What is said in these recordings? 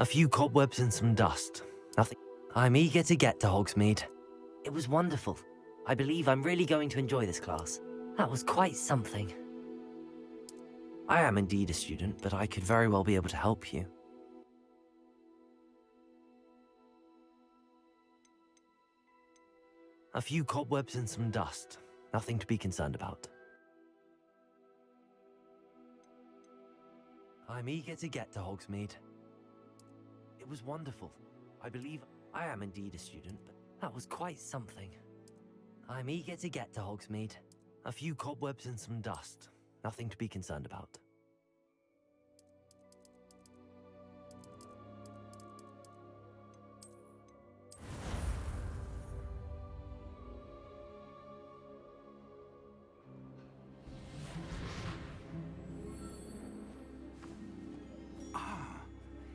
A few cobwebs and some dust. Nothing. I'm eager to get to Hogsmeade. It was wonderful. I believe I'm really going to enjoy this class. That was quite something. I am indeed a student, but I could very well be able to help you. A few cobwebs and some dust. Nothing to be concerned about. I'm eager to get to Hogsmeade. It was wonderful. I believe I am indeed a student, but that was quite something. I'm eager to get to Hogsmeade. A few cobwebs and some dust. Nothing to be concerned about.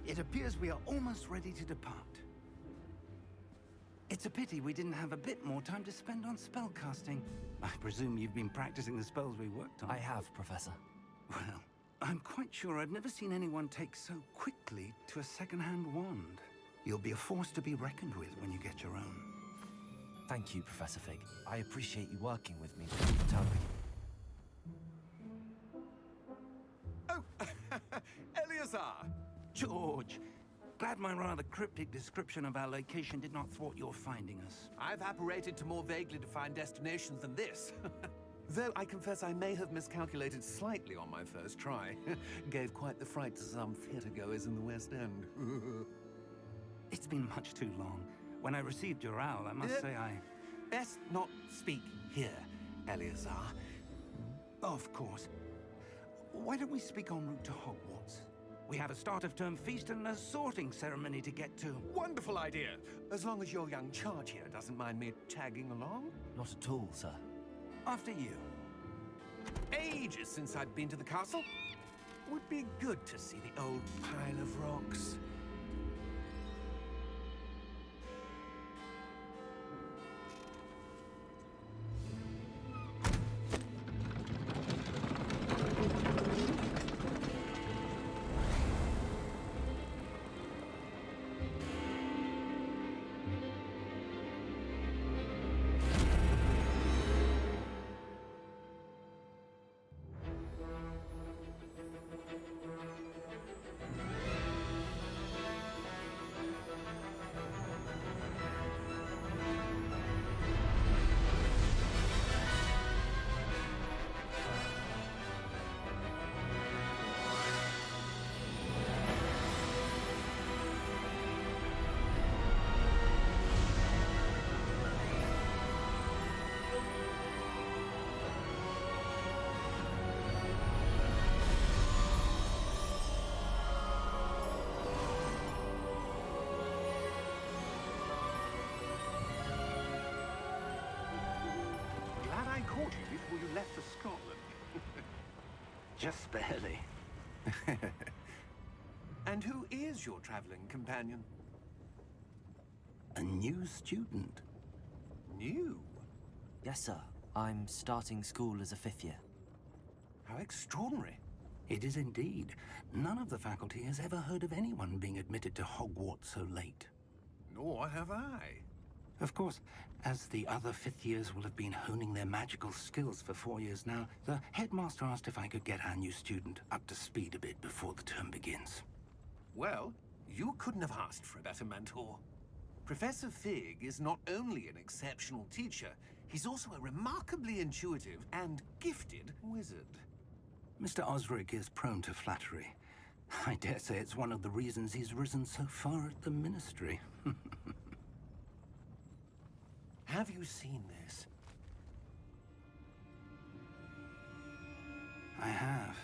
It appears we are almost ready to depart. It's a pity we didn't have a bit more time to spend on spellcasting. I presume you've been practicing the spells we worked on. I have, Professor. Well, I'm quite sure I've never seen anyone take so quickly to a second-hand wand. You'll be a force to be reckoned with when you get your own. Thank you, Professor Fig. I appreciate you working with me through the term. Oh, Eleazar! George, glad my rather cryptic description of our location did not thwart your finding us. I've apparated to more vaguely defined destinations than this. Though I confess I may have miscalculated slightly on my first try. Gave quite the fright to some theatre-goers in the West End. It's been much too long. When I received your owl, I must say I... Best not speak here, Eleazar. Of course. Why don't we speak en route to Hogwarts? We have a start-of-term feast and a sorting ceremony to get to. Wonderful idea! As long as your young charge here doesn't mind me tagging along. Not at all, sir. After you. Ages since I'd been to the castle. Would be good to see the old pile of rocks. Caught you before you left for Scotland. Just barely. And who is your traveling companion? A new student. New? Yes, sir. I'm starting school as a 5th year. How extraordinary. It is indeed. None of the faculty has ever heard of anyone being admitted to Hogwarts so late. Nor have I. Of course, as the other 5th years will have been honing their magical skills for 4 years now, the headmaster asked if I could get our new student up to speed a bit before the term begins. Well, you couldn't have asked for a better mentor. Professor Fig is not only an exceptional teacher, he's also a remarkably intuitive and gifted wizard. Mr. Osric is prone to flattery. I dare say it's one of the reasons he's risen so far at the Ministry. Have you seen this? I have.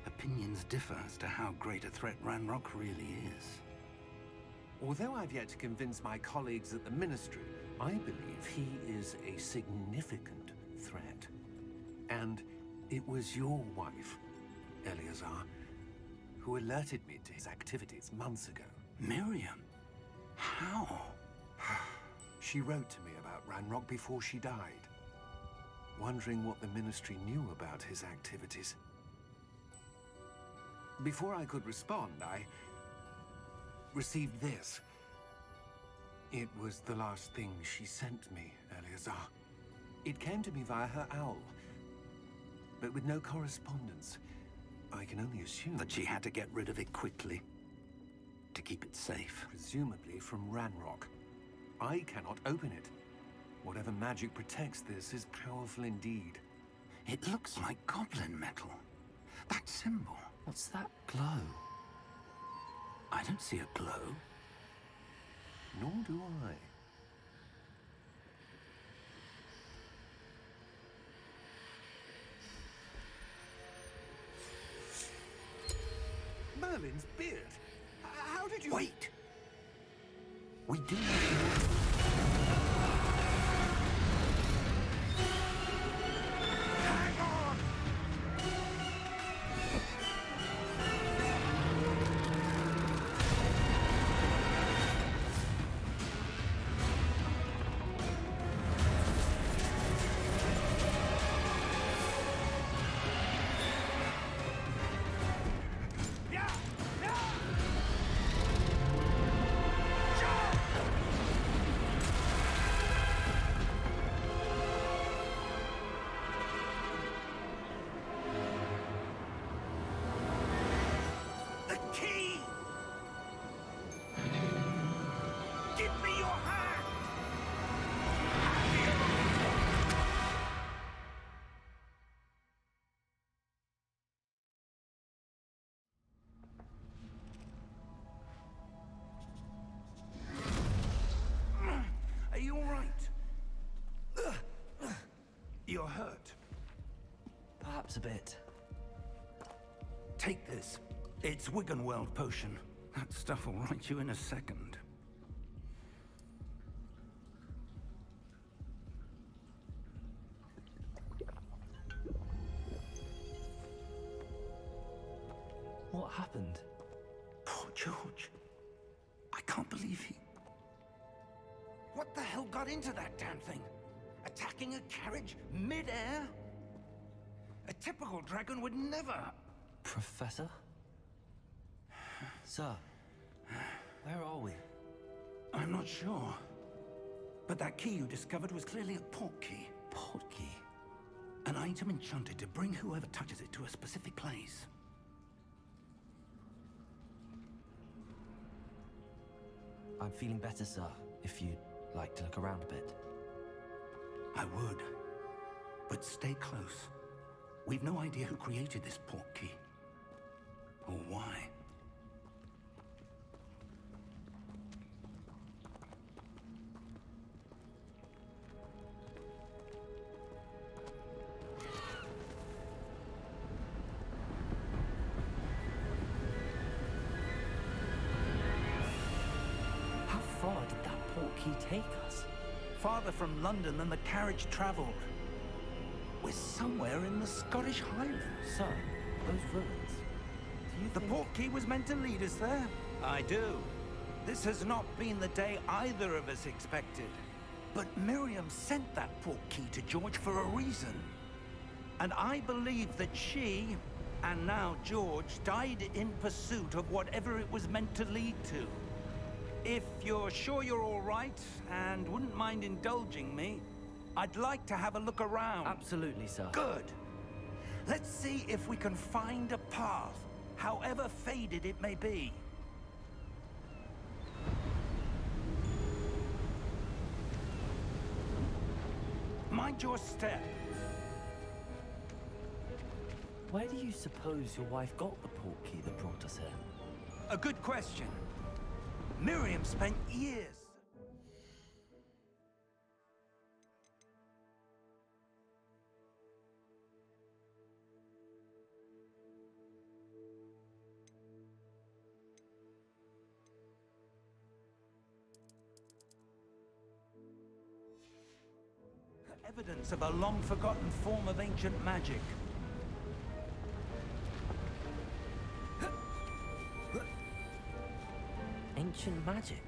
Opinions differ as to how great a threat Ranrock really is. Although I've yet to convince my colleagues at the Ministry, I believe he is a significant threat. And it was your wife, Eleazar, who alerted me to his activities months ago. Miriam? How? She wrote to me about Ranrock before she died, wondering what the Ministry knew about his activities. Before I could respond, received this. It was the last thing she sent me, Eleazar. It came to me via her owl, but with no correspondence. I can only assume That she had to get rid of it quickly to keep it safe. presumably from Ranrock. I cannot open it. Whatever magic protects this is powerful indeed. It looks like goblin metal. That symbol. What's that glow? I don't see a glow. Nor do I. Merlin's beard. How did you... Wait! We do need more. Hang on! Yeah! Yeah! The key! Give me your hand! Are you all right? You're hurt. Perhaps a bit. Take this. It's Wiggenweld potion. That stuff will right you in a second. What happened? Poor George. I can't believe he... What the hell got into that damn thing? Attacking a carriage mid-air? A typical dragon would never... Professor? Sir, where are we? I'm not sure. But that key you discovered was clearly a port key. Port key? An item enchanted to bring whoever touches it to a specific place. I'm feeling better, sir, if you'd like to look around a bit. I would. But stay close. We've no idea who created this port key. Or why. How far did that port key take us? Farther from London than the carriage traveled. We're somewhere in the Scottish Highlands. Sir, those ruins. Do you The think... port key was meant to lead us there? I do. This has not been the day either of us expected. But Miriam sent that port key to George for a reason. And I believe that she, and now George, died in pursuit of whatever it was meant to lead to. If you're sure you're all right, and wouldn't mind indulging me, I'd like to have a look around. Absolutely, sir. Good. Let's see if we can find a path, however faded it may be. Mind your step. Where do you suppose your wife got the port key that brought us here? A good question. Miriam spent years... Evidence of a long-forgotten form of ancient magic. Ancient magic?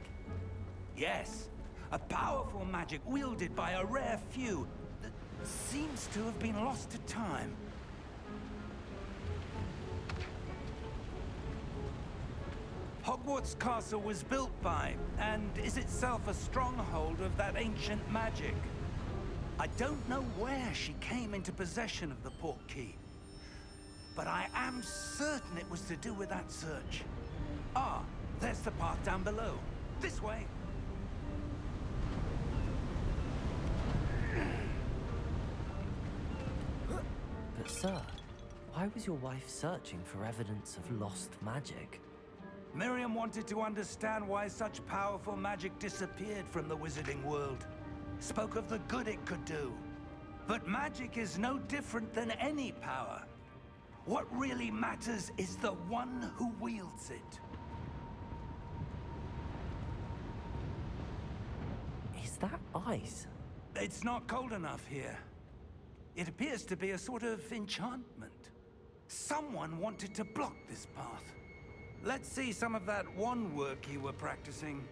Yes, a powerful magic wielded by a rare few that seems to have been lost to time. Hogwarts Castle was built by, and is itself a stronghold of that ancient magic. I don't know where she came into possession of the portkey, but I am certain it was to do with that search. Ah, there's the path down below. This way. But sir, why was your wife searching for evidence of lost magic? Miriam wanted to understand why such powerful magic disappeared from the wizarding world. Spoke of the good it could do. But magic is no different than any power. What really matters is the one who wields it. Is that ice? It's not cold enough here. It appears to be a sort of enchantment. Someone wanted to block this path. Let's see some of that wand work you were practicing.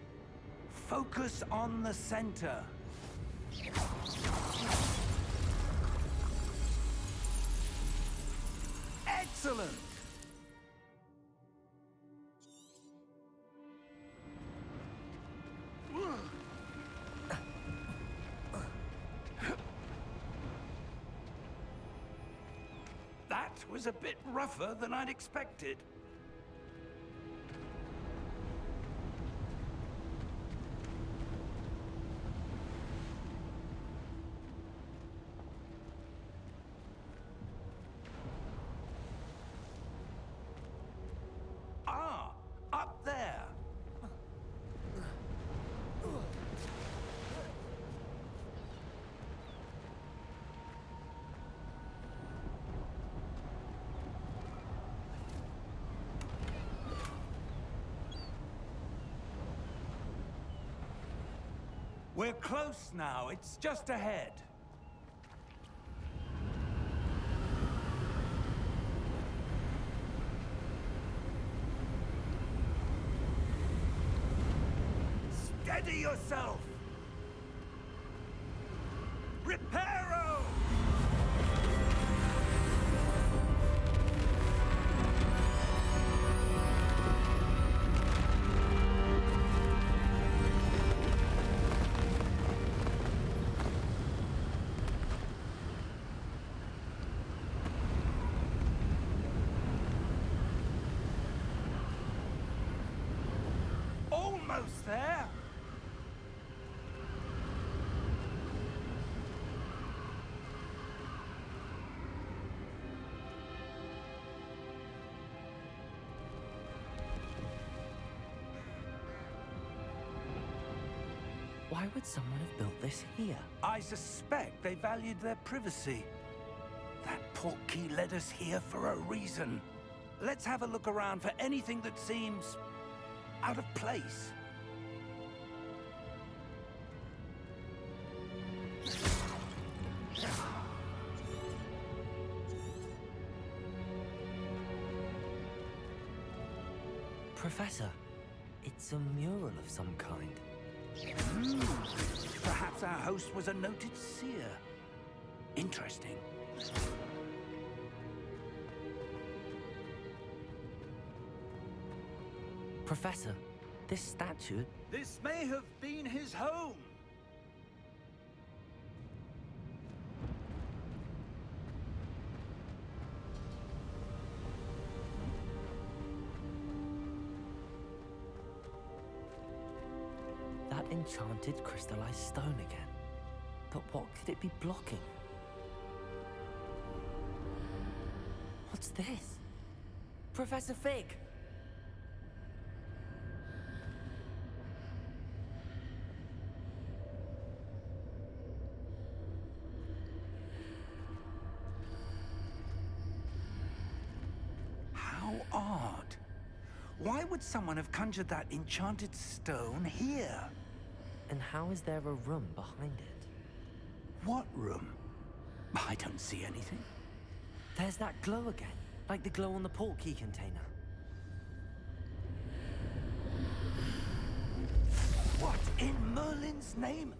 Focus on the center. Excellent! That was a bit rougher than I'd expected. Ah, up there. We're close now. It's just ahead. Steady yourself! Reparo! Almost there! Why would someone have built this here? I suspect they valued their privacy. That portkey led us here for a reason. Let's have a look around for anything that seems out of place. Professor, it's a mural of some kind. Perhaps our host was a noted seer. Interesting. Professor, this statue... This may have been his home. That enchanted crystallized stone again. But what could it be blocking? What's this? Professor Fig! How odd. Why would someone have conjured that enchanted stone here? And how is there a room behind it? What room? I don't see anything. There's that glow again, like the glow on the portkey container. What in Merlin's name?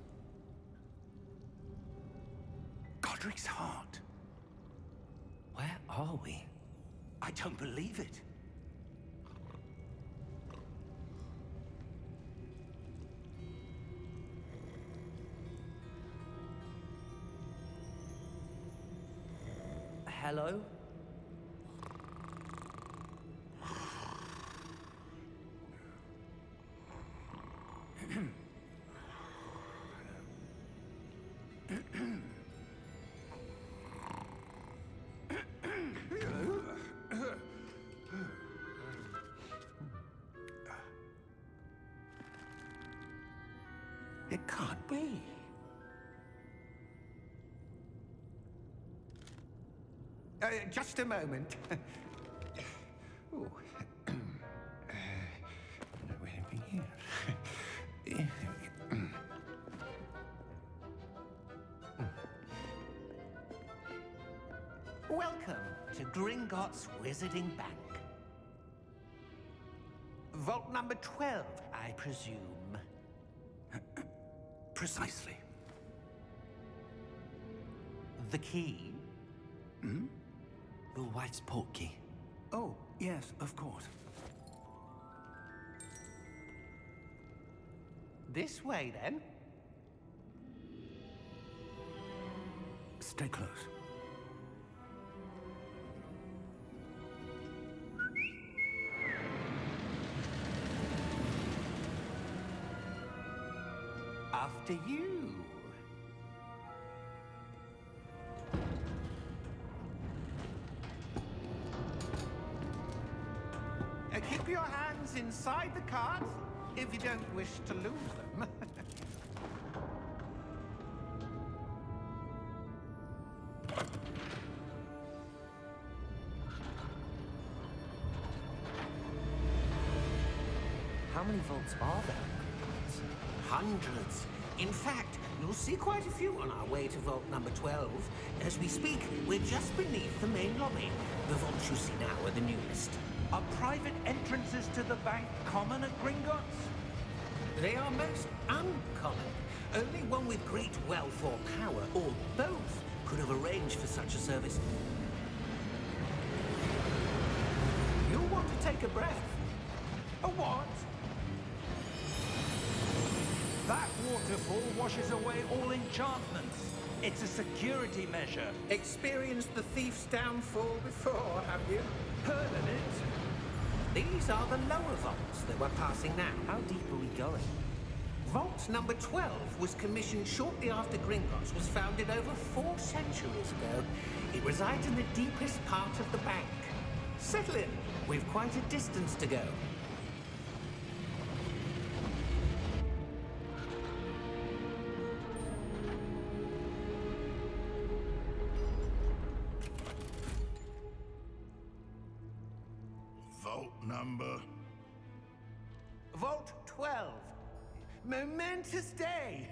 Godric's heart. Where are we? I don't believe it. hello? It can't be. Just a moment. Ooh. Where are we here? Welcome to Gringotts Wizarding Bank. Vault number 12, I presume. Precisely. The key? Hmm? Your wife's portkey. Oh, yes, of course. This way, then. Stay close. After you. Keep your hands inside the cards if you don't wish to lose them. How many vaults are there? Hundreds. In fact, you'll see quite a few on our way to vault number 12. As we speak, we're just beneath the main lobby. The vaults you see now are the newest. Are private entrances to the bank common at Gringotts? They are most uncommon. Only one with great wealth or power, or both, could have arranged for such a service. You'll want to take a breath. A what? That waterfall washes away all enchantments. It's a security measure. Experienced the thief's downfall before, have you? Heard of it? These are the lower vaults that we're passing now. How deep are we going? Vault number 12 was commissioned shortly after Gringotts was founded over 4 centuries ago. It resides in the deepest part of the bank. Settle in. We've quite a distance to go. Vault number? Vault 12. Momentous day.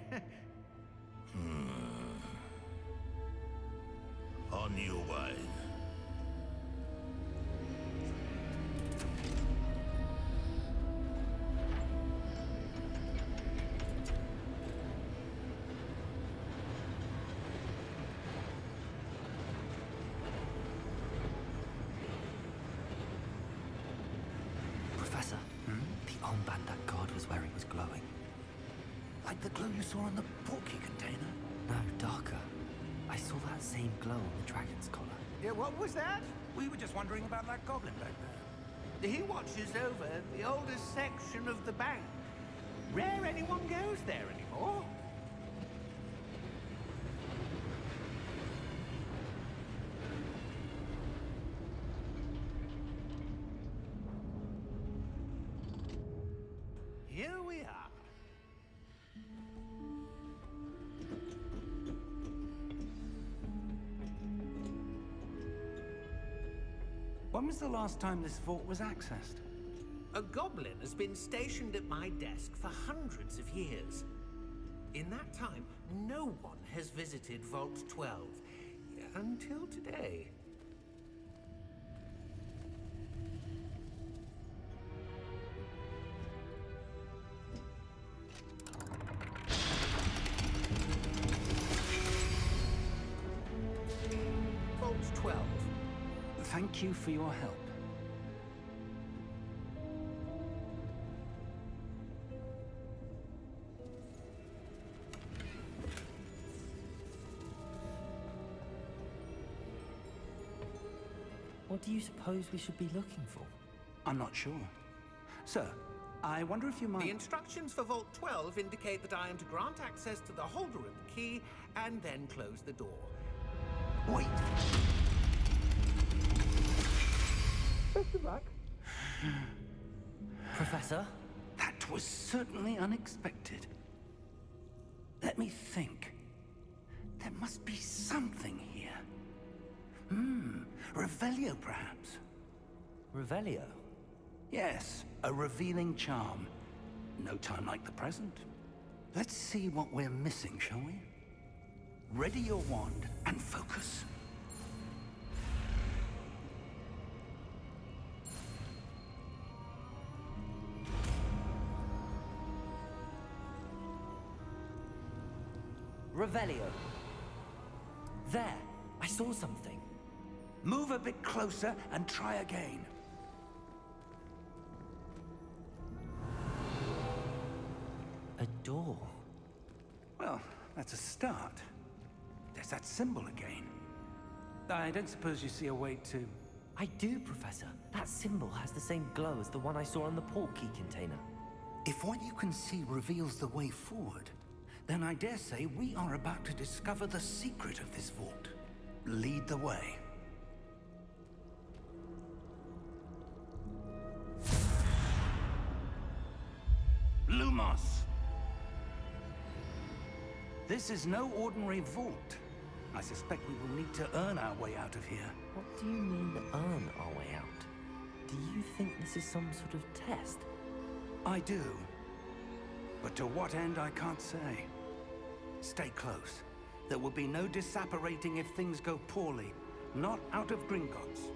On your way. Professor, the armband that guard was wearing was glowing. Like the glow you saw on the portkey container? No, darker. I saw that same glow on the dragon's collar. Yeah, what was that? We were just wondering about that goblin back there. He watches over the oldest section of the bank. Rare anyone goes there anymore. Here we are. When was the last time this vault was accessed? A goblin has been stationed at my desk for hundreds of years. In that time, no one has visited Vault 12. Until today. Vault 12. Thank you for your help. What do you suppose we should be looking for? I'm not sure. Sir, I wonder if you might... The instructions for Vault 12 indicate that I am to grant access to the holder of the key and then close the door. Wait! Best of luck. Professor? That was certainly unexpected. Let me think. There must be something here. Revelio, perhaps? Revelio? Yes, a revealing charm. No time like the present. Let's see what we're missing, shall we? Ready your wand and focus. Revelio. There, I saw something. Move a bit closer and try again. A door. Well, that's a start. There's that symbol again. I don't suppose you see a way to... I do, Professor. That symbol has the same glow as the one I saw on the portkey container. If what you can see reveals the way forward, then I dare say we are about to discover the secret of this vault. Lead the way. Lumos! This is no ordinary vault. I suspect we will need to earn our way out of here. What do you mean, earn our way out? Do you think this is some sort of test? I do. But to what end, I can't say. Stay close. There will be no disapparating if things go poorly. Not out of Gringotts.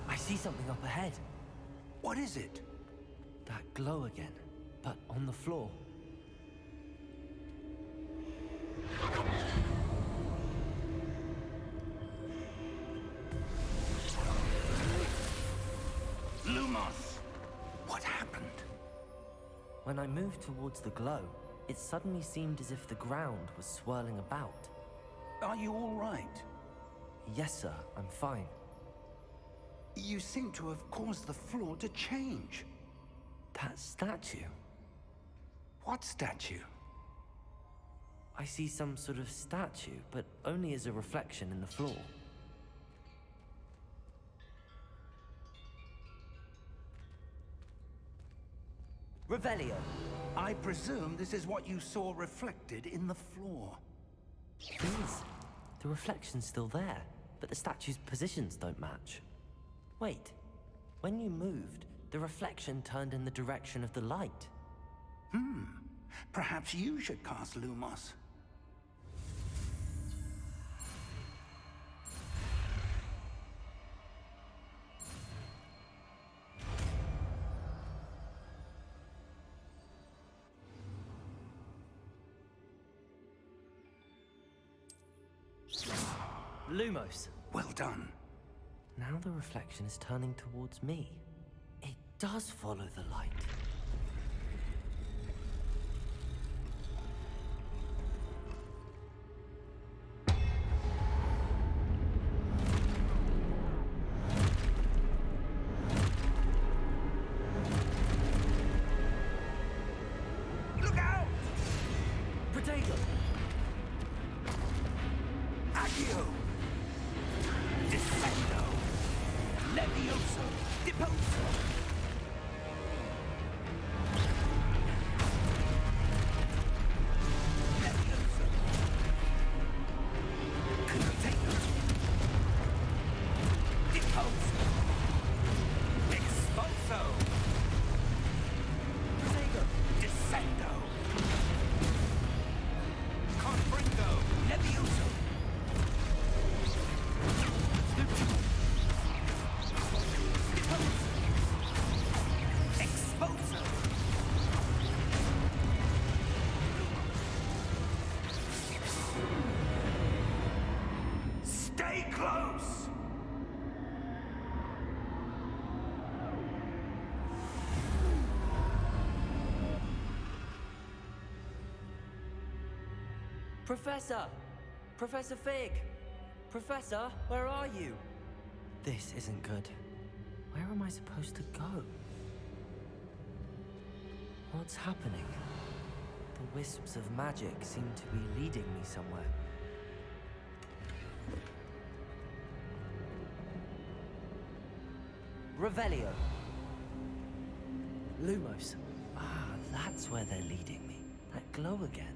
I see something up ahead. What is it? That glow again, but on the floor. Lumos! What happened? When I moved towards the glow, it suddenly seemed as if the ground was swirling about. Are you all right? Yes, sir, I'm fine. You seem to have caused the floor to change. That statue? What statue? I see some sort of statue, but only as a reflection in the floor. Revelio. I presume this is what you saw reflected in the floor. It is. The reflection's still there, but the statue's positions don't match. Wait. When you moved, the reflection turned in the direction of the light. Perhaps you should cast Lumos. Lumos. Well done. Now the reflection is turning towards me. It does follow the light. Look out! Protego! Accio! Descendo! Levioso! Deposo! Levioso! Container! Deposo! Expulso! Protego! Descendo! Confringo! Levioso! Expulso! Stay close! Professor! Professor Fig! Professor, where are you? This isn't good. Where am I supposed to go? What's happening? The wisps of magic seem to be leading me somewhere. Revelio. Lumos. Ah, that's where they're leading me. That glow again.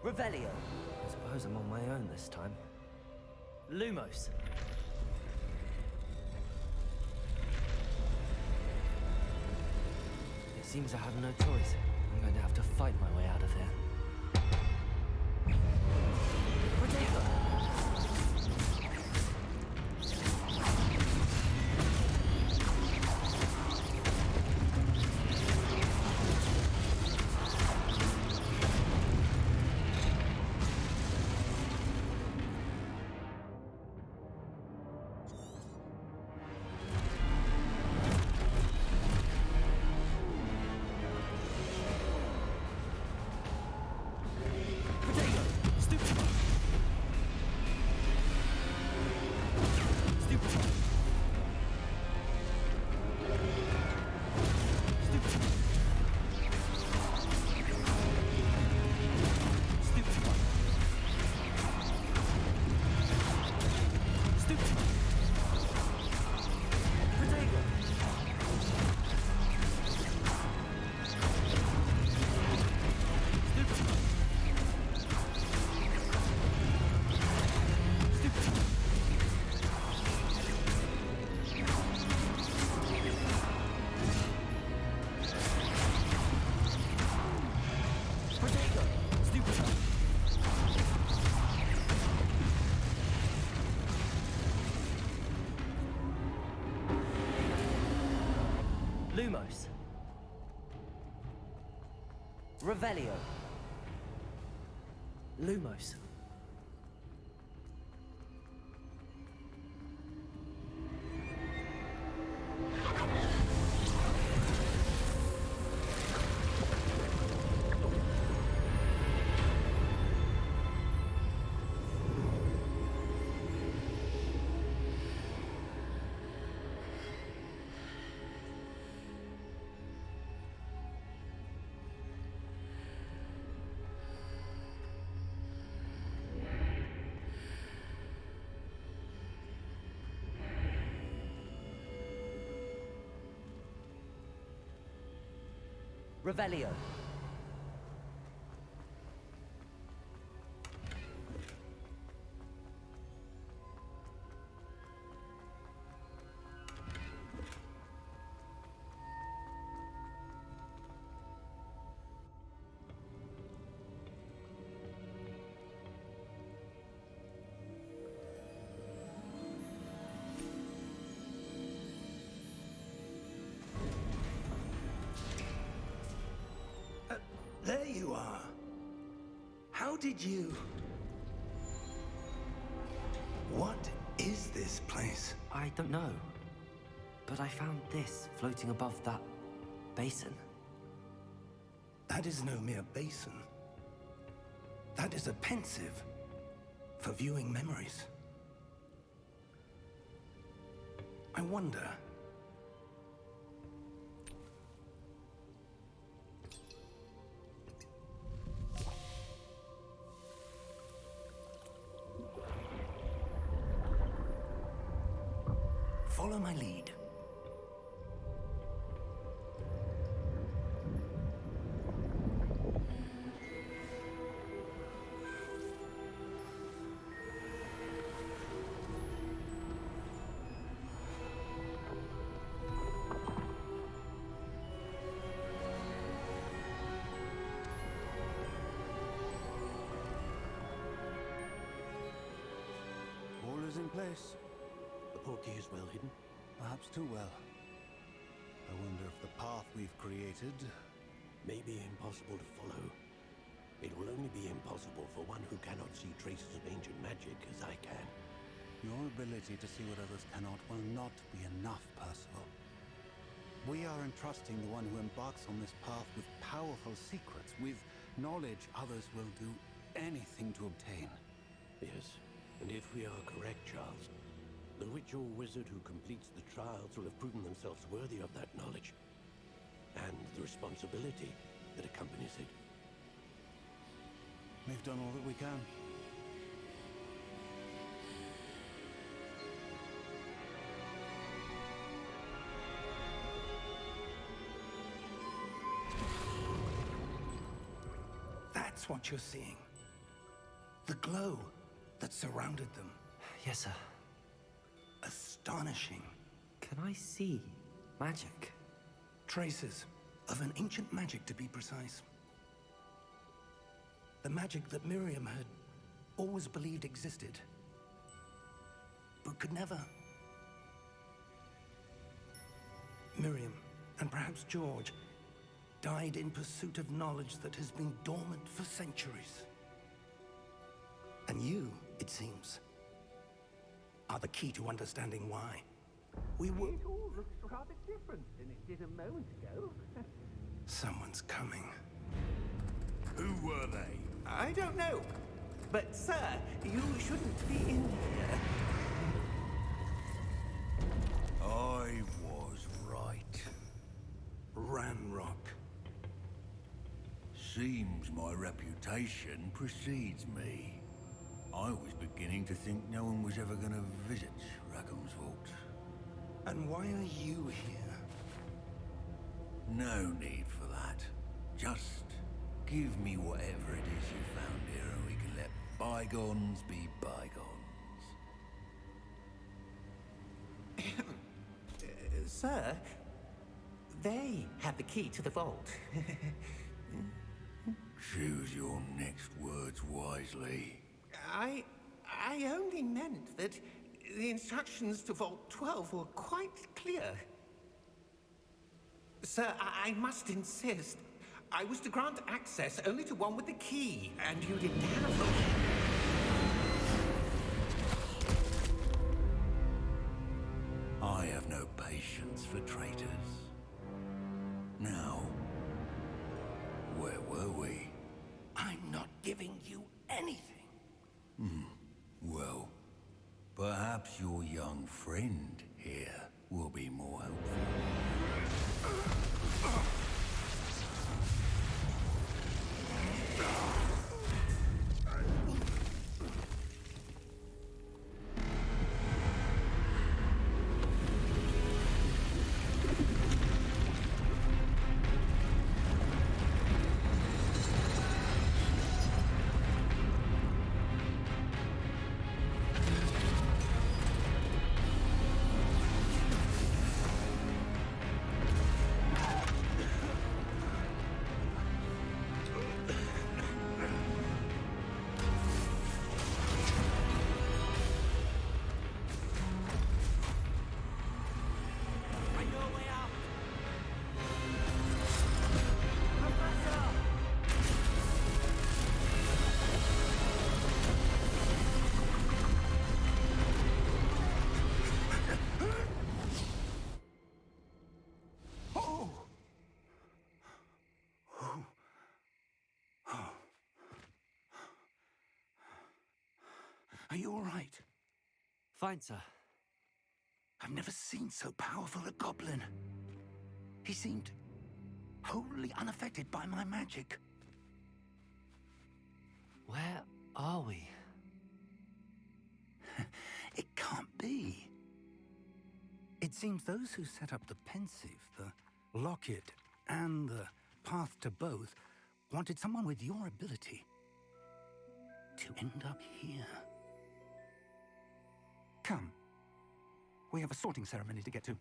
Revelio. I suppose I'm on my own this time. Lumos. It seems I have no choice. I'm going to have to fight my way out of here. Protego! Lumos. Revelio. Lumos. Revelio. There you are. How did you... What is this place? I don't know. But I found this floating above that basin. That is no mere basin. That is a pensive for viewing memories. I wonder... Follow my lead. All is in place. The portkey is well hidden. Perhaps too well. I wonder if the path we've created... May be impossible to follow. It will only be impossible for one who cannot see traces of ancient magic as I can. Your ability to see what others cannot will not be enough, Percival. We are entrusting the one who embarks on this path with powerful secrets, with knowledge others will do anything to obtain. Yes, and if we are correct, Charles, the witch or wizard who completes the trials will have proven themselves worthy of that knowledge, and the responsibility that accompanies it. We've done all that we can. That's what you're seeing. The glow that surrounded them. Yes, sir. Astonishing. Can I see magic? Traces of an ancient magic, to be precise. The magic that Miriam had always believed existed, but could never. Miriam, and perhaps George, died in pursuit of knowledge that has been dormant for centuries. And you, it seems, are the key to understanding why. We will. It all looks rather different than it did a moment ago. Someone's coming. Who were they? I don't know. But, sir, you shouldn't be in here. I was right. Ranrock. Seems my reputation precedes me. I was beginning to think no one was ever going to visit Rackham's Vault. And why are you here? No need for that. Just give me whatever it is you found here and we can let bygones be bygones. Sir, they have the key to the vault. Choose your next words wisely. I only meant that the instructions to Vault 12 were quite clear. Sir, I must insist. I was to grant access only to one with the key, and you didn't have them. I have no patience for traitors. Now, where were we? I'm not giving you anything. Well, perhaps your young friend here will be more helpful. Are you all right? Fine, sir. I've never seen so powerful a goblin. He seemed wholly unaffected by my magic. Where are we? It can't be. It seems those who set up the pensive, the locket, and the path to both wanted someone with your ability to end up here. Come. We have a sorting ceremony to get to.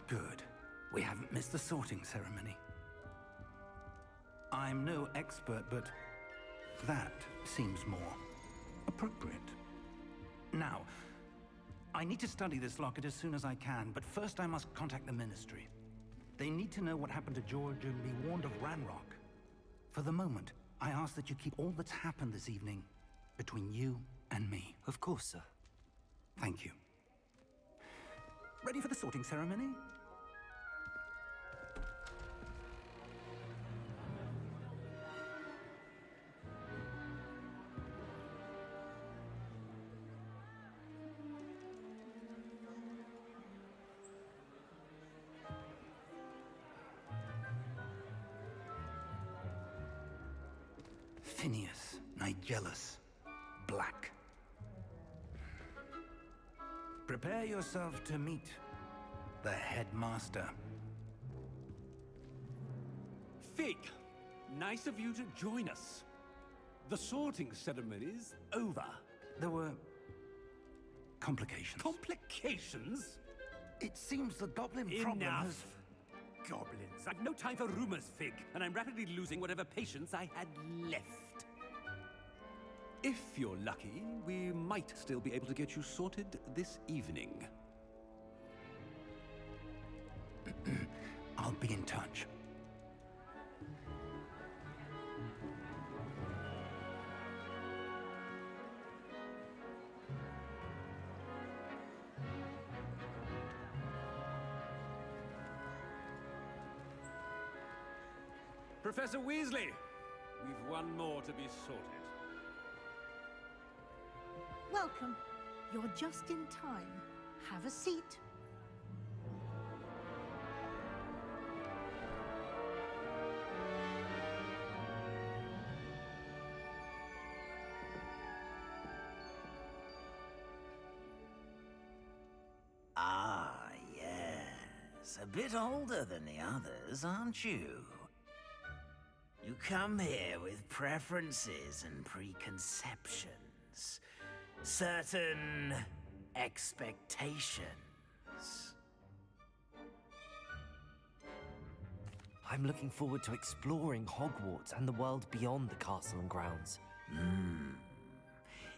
Good. We haven't missed the sorting ceremony. I'm no expert, but that seems more appropriate. Now, I need to study this locket as soon as I can, but first I must contact the Ministry. They need to know what happened to George and be warned of Ranrock. For the moment, I ask that you keep all that's happened this evening between you and me. Of course, sir. Thank you. Ready for the sorting ceremony? Phineas, Nigellus, Black. Prepare yourself to meet the headmaster. Fig, nice of you to join us. The sorting ceremony's over. There were complications. Complications? It seems the goblin problem Enough. has... Goblins. I've no time for rumors, Fig, and I'm rapidly losing whatever patience I had left. If you're lucky, we might still be able to get you sorted this evening. I'll be in touch. Professor Weasley, we've one more to be sorted. Welcome. You're just in time. Have a seat. Ah, yes. A bit older than the others, aren't you? You come here with preferences and preconceptions. Certain expectations. I'm looking forward to exploring Hogwarts and the world beyond the castle and grounds.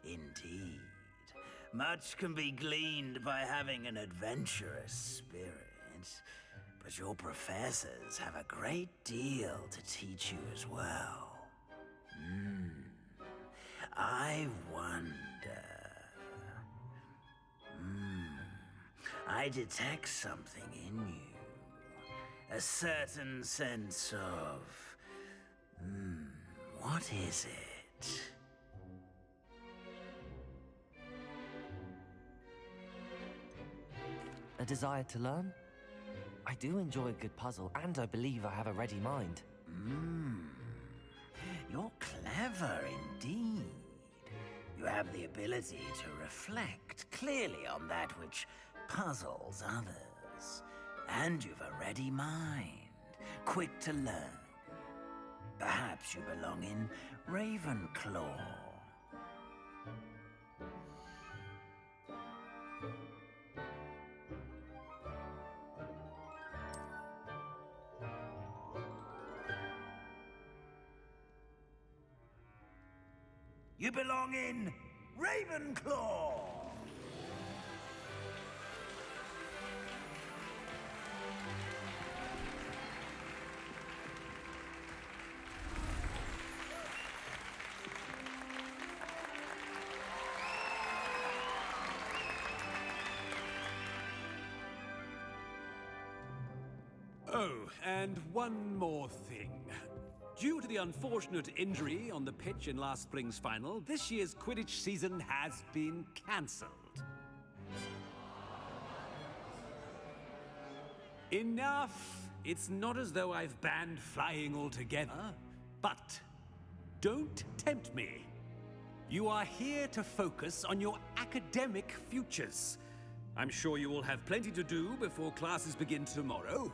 Indeed. Much can be gleaned by having an adventurous spirit. But your professors have a great deal to teach you as well. I wonder... I detect something in you. A certain sense of... what is it? A desire to learn? I do enjoy a good puzzle, and I believe I have a ready mind. You're clever indeed. You have the ability to reflect clearly on that which puzzles others. And you've a ready mind, quick to learn. Perhaps you belong in Ravenclaw. You belong in Ravenclaw! Oh, and one more thing. Due to the unfortunate injury on the pitch in last spring's final, this year's Quidditch season has been cancelled. Enough! It's not as though I've banned flying altogether, but don't tempt me. You are here to focus on your academic futures. I'm sure you will have plenty to do before classes begin tomorrow.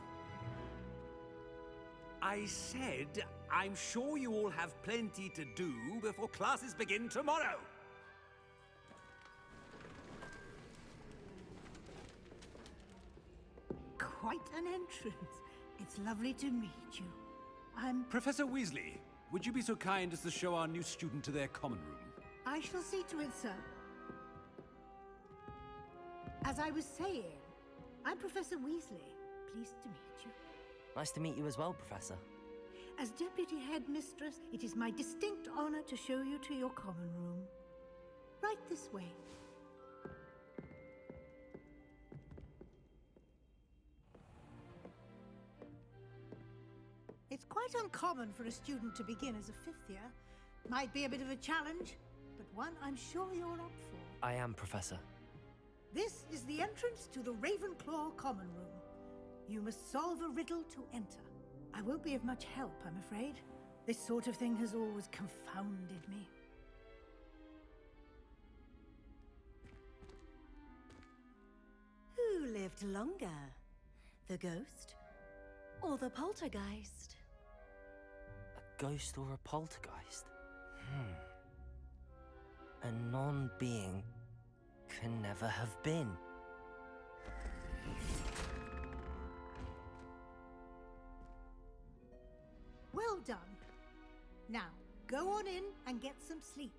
I said, I'm sure you all have plenty to do before classes begin tomorrow. quite an entrance. It's lovely to meet you. I'm... Professor Weasley, would you be so kind as to show our new student to their common room? I shall see to it, sir. As I was saying, I'm Professor Weasley. Pleased to meet you. Nice to meet you as well, Professor. As Deputy Headmistress, it is my distinct honor to show you to your common room. Right this way. It's quite uncommon for a student to begin as a fifth year. Might be a bit of a challenge, but one I'm sure you're up for. I am, Professor. This is the entrance to the Ravenclaw common room. You must solve a riddle to enter. I won't be of much help, I'm afraid. This sort of thing has always confounded me. Who lived longer? The ghost or the poltergeist? A ghost or a poltergeist? A non-being can never have been. Well done. Now, go on in and get some sleep.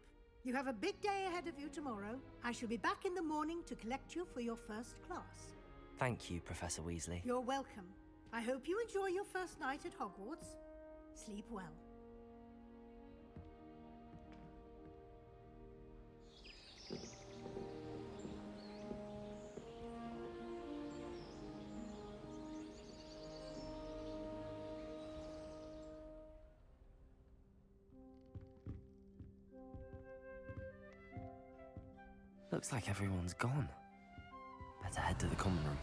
You have a big day ahead of you tomorrow. I shall be back in the morning to collect you for your first class. Thank you, Professor Weasley. You're welcome. I hope you enjoy your first night at Hogwarts. Sleep well. Looks like everyone's gone. Better head to the common room.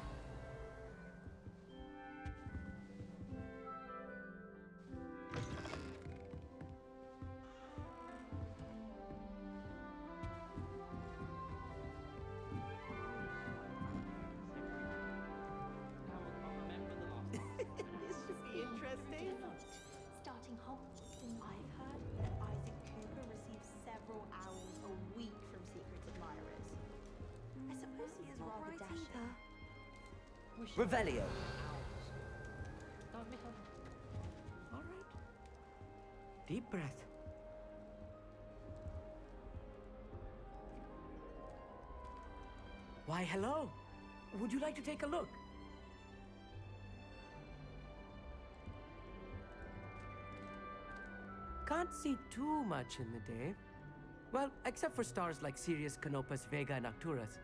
This should be interesting. Starting Hogwarts, I've heard that Isaac Cooper receives several hours a week from secret admirers. I suppose he is rather dashing. Revelio. All right. Deep breath. Why, hello. Would you like to take a look? Can't see too much in the day. Well, except for stars like Sirius, Canopus, Vega, and Arcturus.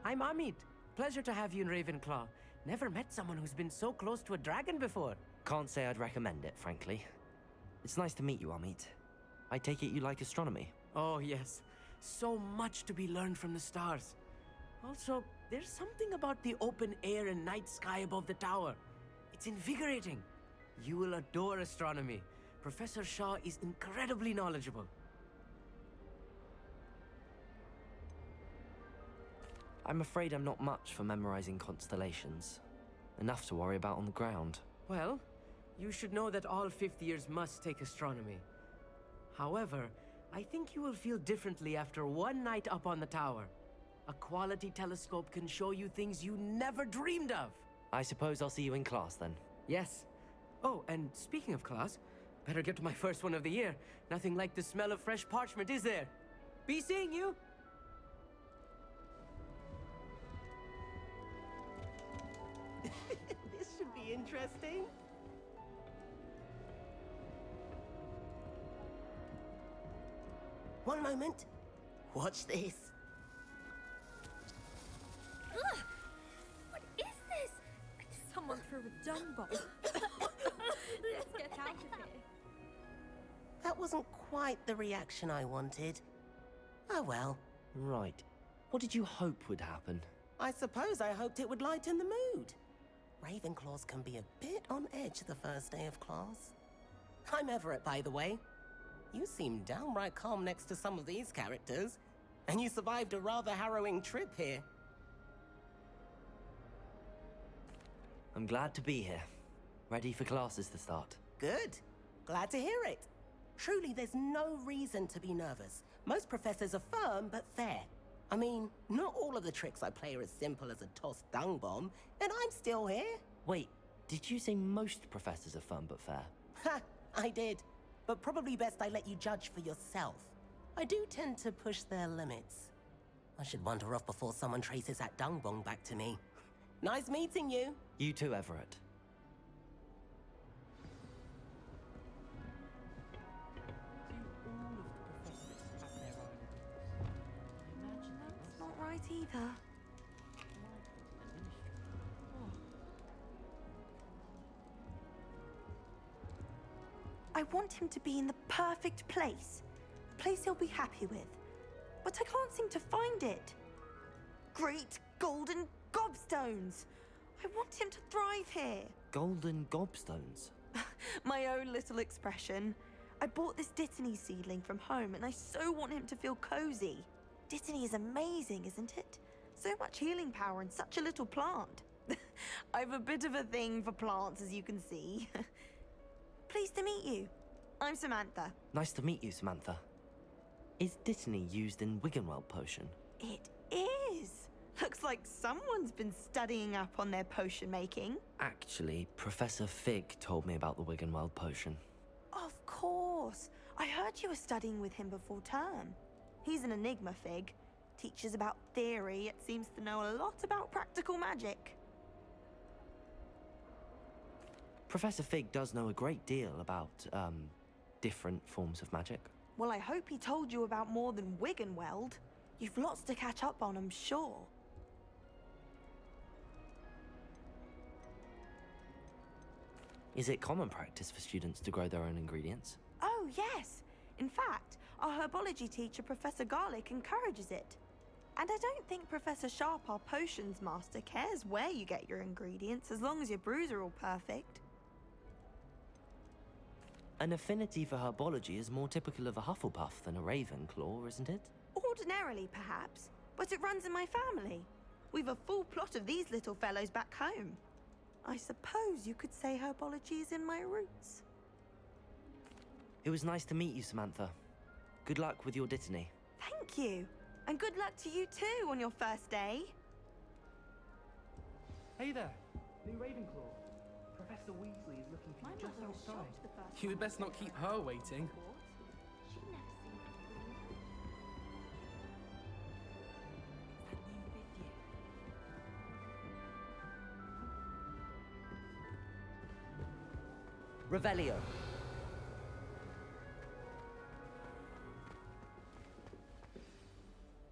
I'm Amit. Pleasure to have you in Ravenclaw. Never met someone who's been so close to a dragon before. Can't say I'd recommend it, frankly. It's nice to meet you, Amit. I take it you like astronomy. Oh, yes. So much to be learned from the stars. Also, there's something about the open air and night sky above the tower. It's invigorating. You will adore astronomy. Professor Shaw is incredibly knowledgeable. I'm afraid I'm not much for memorizing constellations. Enough to worry about on the ground. Well, you should know that all fifth years must take astronomy. However, I think you will feel differently after one night up on the tower. A quality telescope can show you things you never dreamed of. I suppose I'll see you in class then. Yes. Oh, and speaking of class, better get to my first one of the year. Nothing like the smell of fresh parchment, is there? Be seeing you! This should be interesting. One moment. Watch this. Ugh! What is this? Someone threw a dung bomb. Let's get out of here. That wasn't quite the reaction I wanted. Oh well. Right. What did you hope would happen? I suppose I hoped it would lighten the mood. Ravenclaws can be a bit on edge the first day of class. I'm Everett, by the way. You seem downright calm next to some of these characters, and you survived a rather harrowing trip here. I'm glad to be here. Ready for classes to start. Good. Glad to hear it. Truly, there's no reason to be nervous. Most professors are firm but fair. I mean, not all of the tricks I play are as simple as a tossed dung bomb, and I'm still here. Wait, did you say most professors are fun but fair? Ha! I did. But probably best I let you judge for yourself. I do tend to push their limits. I should wander off before someone traces that dung bomb back to me. Nice meeting you. You too, Everett. That's not right either. I want him to be in the perfect place. A place he'll be happy with. But I can't seem to find it. Great golden gobstones! I want him to thrive here. Golden gobstones? My own little expression. I bought this Dittany seedling from home and I so want him to feel cozy. Dittany is amazing, isn't it? So much healing power in such a little plant. I've a bit of a thing for plants, as you can see. Pleased to meet you. I'm Samantha. Nice to meet you, Samantha. Is Dittany used in Wiggenweld potion? It is. Looks like someone's been studying up on their potion making. Actually, Professor Fig told me about the Wiggenweld potion. Of course. I heard you were studying with him before term. He's an enigma, Fig. Teaches about theory, yet seems to know a lot about practical magic. Professor Fig does know a great deal about, different forms of magic. Well, I hope he told you about more than Wiggenweld. You've lots to catch up on, I'm sure. Is it common practice for students to grow their own ingredients? Oh, yes. In fact, our herbology teacher, Professor Garlick, encourages it. And I don't think Professor Sharp, our potions master, cares where you get your ingredients, as long as your brews are all perfect. An affinity for herbology is more typical of a Hufflepuff than a Ravenclaw, isn't it? Ordinarily, perhaps, but it runs in my family. We've a full plot of these little fellows back home. I suppose you could say herbology is in my roots. It was nice to meet you, Samantha. Good luck with your Dittany. Thank you. And good luck to you too on your first day. Hey there, new Ravenclaw. Professor Weasley is looking for you just outside. You had best not keep her waiting. Revelio.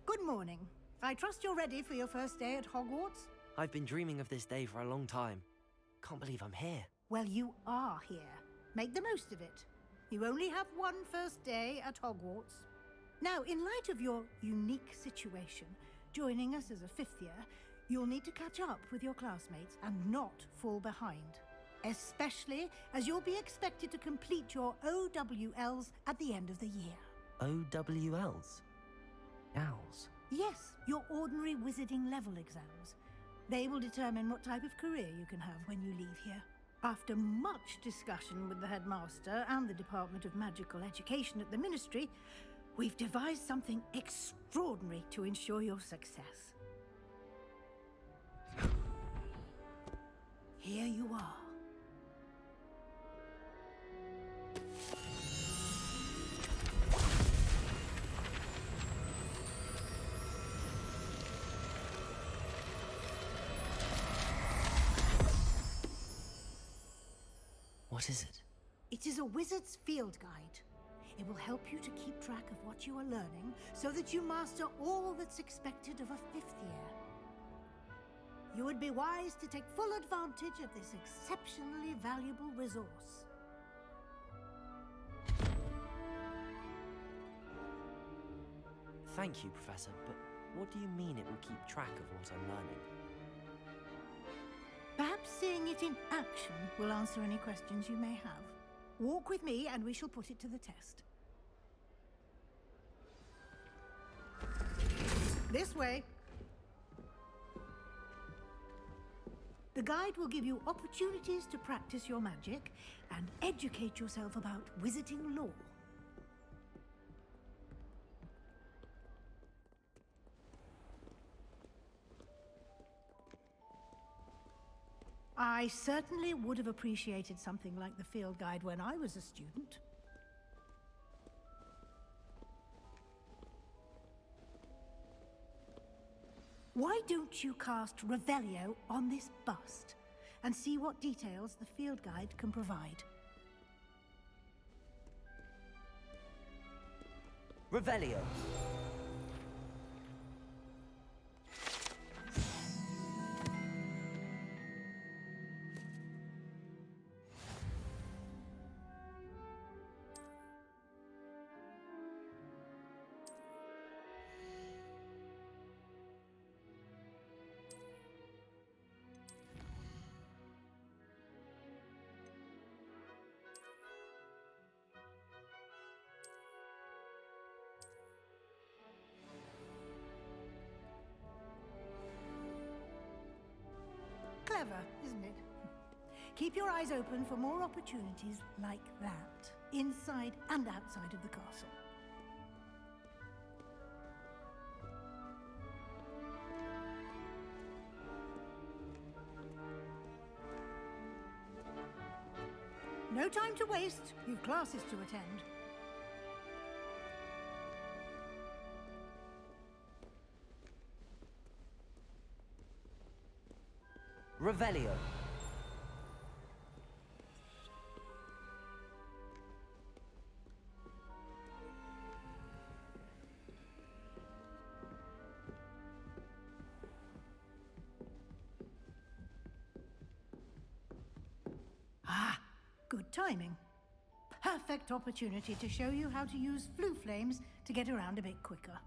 Good morning. I trust you're ready for your first day at Hogwarts? I've been dreaming of this day for a long time. Can't believe I'm here. Well, you are here. Make the most of it. You only have one first day at Hogwarts. Now, in light of your unique situation, joining us as a fifth year, you'll need to catch up with your classmates and not fall behind. Especially as you'll be expected to complete your OWLs at the end of the year. OWLs? Owls? Yes, your ordinary wizarding level exams. They will determine what type of career you can have when you leave here. After much discussion with the headmaster and the Department of Magical Education at the Ministry, we've devised something extraordinary to ensure your success. Here you are. What is it? It is a wizard's field guide. It will help you to keep track of what you are learning so that you master all that's expected of a fifth year. You would be wise to take full advantage of this exceptionally valuable resource. Thank you, Professor, but what do you mean it will keep track of what I'm learning? Perhaps seeing it in action will answer any questions you may have. Walk with me and we shall put it to the test. This way. The guide will give you opportunities to practice your magic and educate yourself about wizarding lore. I certainly would have appreciated something like the field guide when I was a student. Why don't you cast Revelio on this bust and see what details the field guide can provide? Revelio. Clever, isn't it? Keep your eyes open for more opportunities like that, inside and outside of the castle. No time to waste. You've classes to attend. Revelio. Ah, good timing. Perfect opportunity to show you how to use flue flames to get around a bit quicker.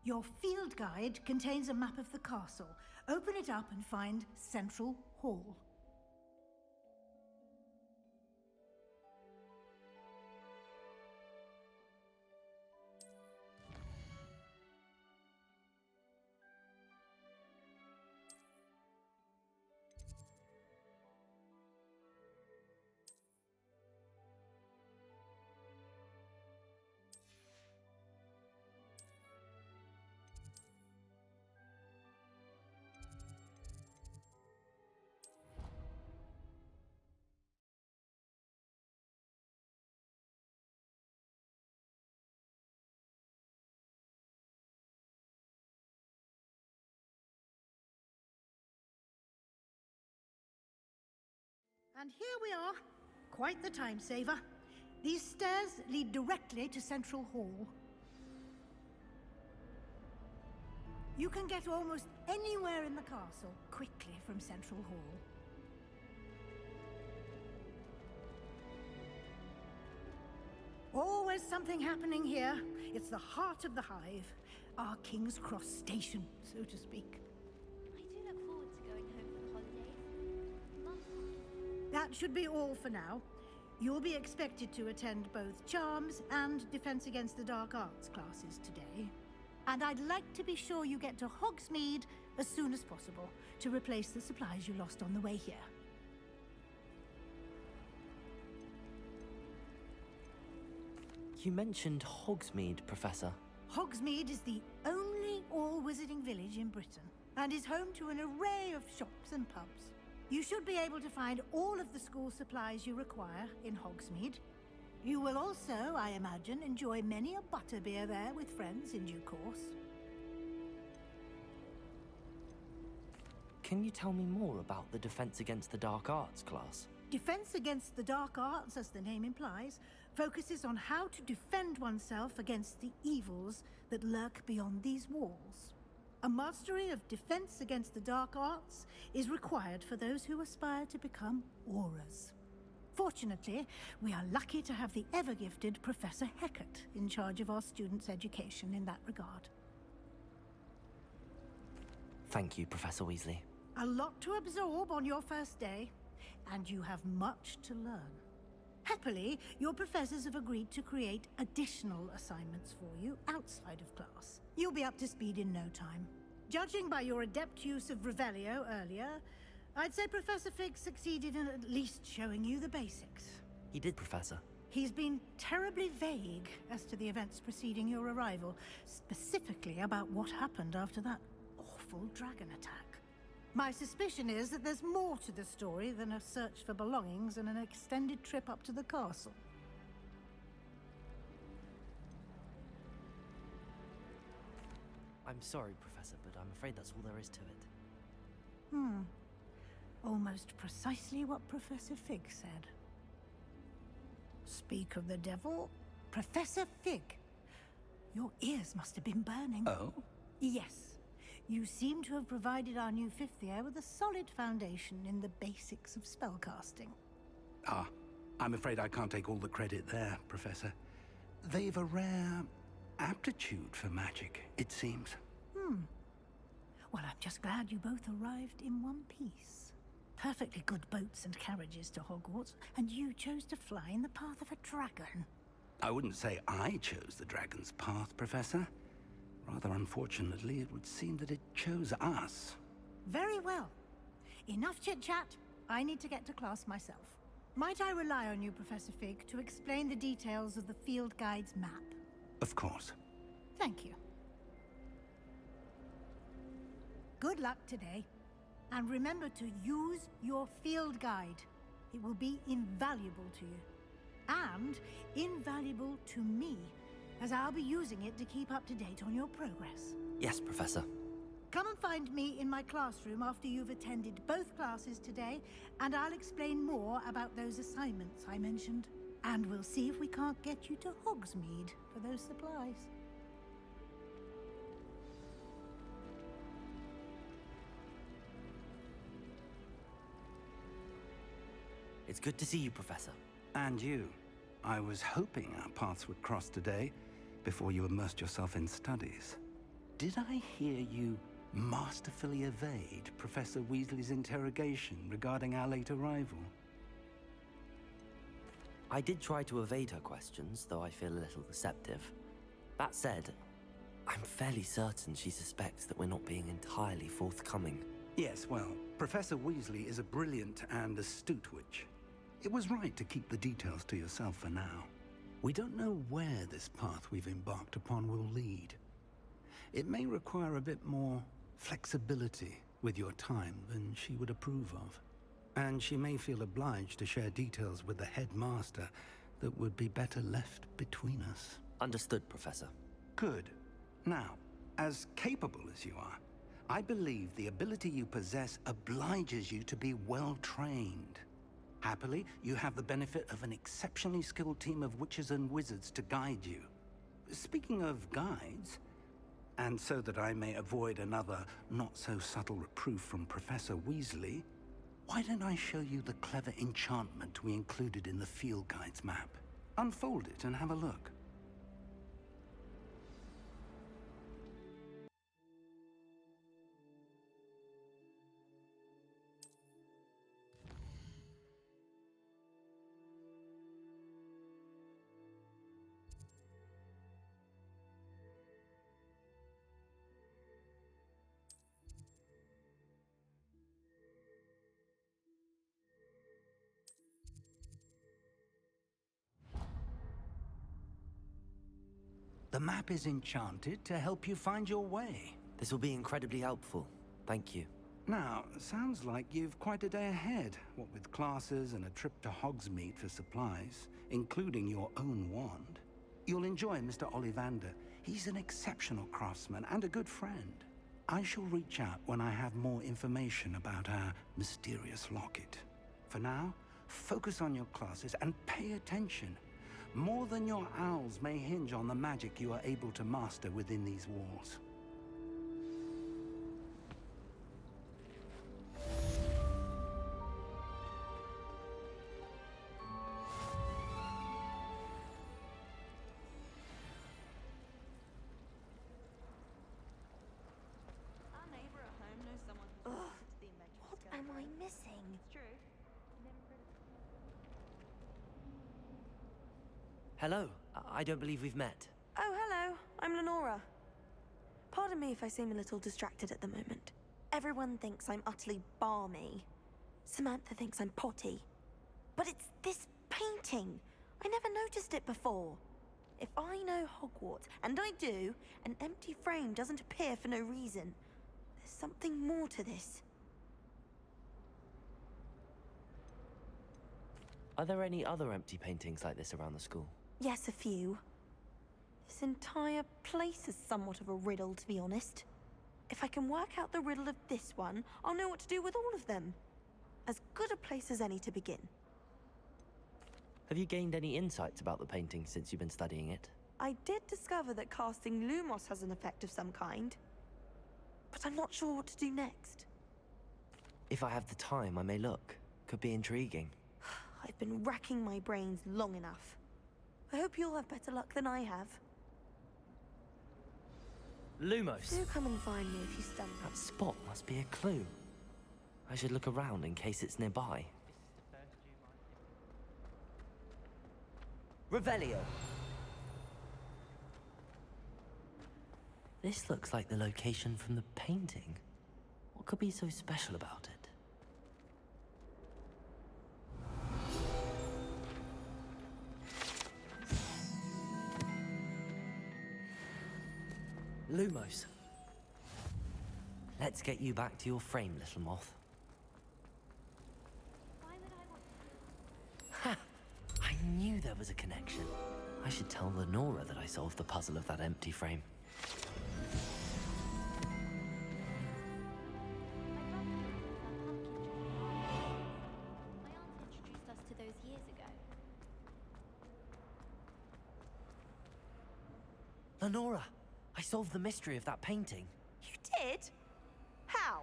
Your field guide contains a map of the castle. Open it up and find Central Hall. And here we are. Quite the time saver. These stairs lead directly to Central Hall. You can get almost anywhere in the castle quickly from Central Hall. Always something happening here. It's the heart of the hive. Our King's Cross station, so to speak. I do look forward to going home for the holidays. Mum. That should be all for now. You'll be expected to attend both Charms and Defense Against the Dark Arts classes today. And I'd like to be sure you get to Hogsmeade as soon as possible to replace the supplies you lost on the way here. You mentioned Hogsmeade, Professor. Hogsmeade is the only all-wizarding village in Britain and is home to an array of shops and pubs. You should be able to find all of the school supplies you require in Hogsmeade. You will also, I imagine, enjoy many a butterbeer there with friends in due course. Can you tell me more about the Defense Against the Dark Arts class? Defense Against the Dark Arts, as the name implies, focuses on how to defend oneself against the evils that lurk beyond these walls. A mastery of Defense Against the Dark Arts is required for those who aspire to become Aurors. Fortunately, we are lucky to have the ever-gifted Professor Hecat in charge of our students' education in that regard. Thank you, Professor Weasley. A lot to absorb on your first day, and you have much to learn. Happily, your professors have agreed to create additional assignments for you outside of class. You'll be up to speed in no time. Judging by your adept use of Revelio earlier, I'd say Professor Fig succeeded in at least showing you the basics. He did, Professor. He's been terribly vague as to the events preceding your arrival, specifically about what happened after that awful dragon attack. My suspicion is that there's more to the story than a search for belongings and an extended trip up to the castle. I'm sorry, Professor, but I'm afraid that's all there is to it. Almost precisely what Professor Fig said. Speak of the devil, Professor Fig. Your ears must have been burning. Oh? Yes. You seem to have provided our new fifth year with a solid foundation in the basics of spellcasting. Ah, I'm afraid I can't take all the credit there, Professor. They've a rare aptitude for magic, it seems. Well, I'm just glad you both arrived in one piece. Perfectly good boats and carriages to Hogwarts, and you chose to fly in the path of a dragon. I wouldn't say I chose the dragon's path, Professor. Rather unfortunately, it would seem that it chose us. Very well. Enough chit-chat. I need to get to class myself. Might I rely on you, Professor Fig, to explain the details of the field guide's map? Of course. Thank you. Good luck today. And remember to use your field guide. It will be invaluable to you. And invaluable to me, as I'll be using it to keep up to date on your progress. Yes, Professor. Come and find me in my classroom after you've attended both classes today, and I'll explain more about those assignments I mentioned. And we'll see if we can't get you to Hogsmeade for those supplies. It's good to see you, Professor. And you. I was hoping our paths would cross today, before you immersed yourself in studies. Did I hear you masterfully evade Professor Weasley's interrogation regarding our late arrival? I did try to evade her questions, though I feel a little receptive. That said, I'm fairly certain she suspects that we're not being entirely forthcoming. Yes, well, Professor Weasley is a brilliant and astute witch. It was right to keep the details to yourself for now. We don't know where this path we've embarked upon will lead. It may require a bit more flexibility with your time than she would approve of. And she may feel obliged to share details with the headmaster that would be better left between us. Understood, Professor. Good. Now, as capable as you are, I believe the ability you possess obliges you to be well-trained. Happily, you have the benefit of an exceptionally skilled team of witches and wizards to guide you. Speaking of guides, and so that I may avoid another not-so-subtle reproof from Professor Weasley, why don't I show you the clever enchantment we included in the field guide's map? Unfold it and have a look. The map is enchanted to help you find your way. This will be incredibly helpful. Thank you. Now, sounds like you've quite a day ahead, what with classes and a trip to Hogsmeade for supplies, including your own wand. You'll enjoy Mr. Ollivander. He's an exceptional craftsman and a good friend. I shall reach out when I have more information about our mysterious locket. For now, focus on your classes and pay attention. More than your owls may hinge on the magic you are able to master within these walls. What am I missing? It's true. Hello. I don't believe we've met. Oh, hello. I'm Lenora. Pardon me if I seem a little distracted at the moment. Everyone thinks I'm utterly balmy. Samantha thinks I'm potty. But it's this painting. I never noticed it before. If I know Hogwarts, and I do, an empty frame doesn't appear for no reason. There's something more to this. Are there any other empty paintings like this around the school? Yes, a few. This entire place is somewhat of a riddle, to be honest. If I can work out the riddle of this one, I'll know what to do with all of them. As good a place as any to begin. Have you gained any insights about the painting since you've been studying it? I did discover that casting Lumos has an effect of some kind. But I'm not sure what to do next. If I have the time, I may look. Could be intriguing. I've been racking my brains long enough. I hope you'll have better luck than I have. Lumos! Do come and find me if you stumble. That spot must be a clue. I should look around in case it's nearby. Revelio! This looks like the location from the painting. What could be so special about it? Lumos. Let's get you back to your frame, little moth. Why would I want Ha! I knew there was a connection. I should tell Lenora that I solved the puzzle of that empty frame. My aunt introduced us to those years ago. Lenora! I solved the mystery of that painting. You did? How?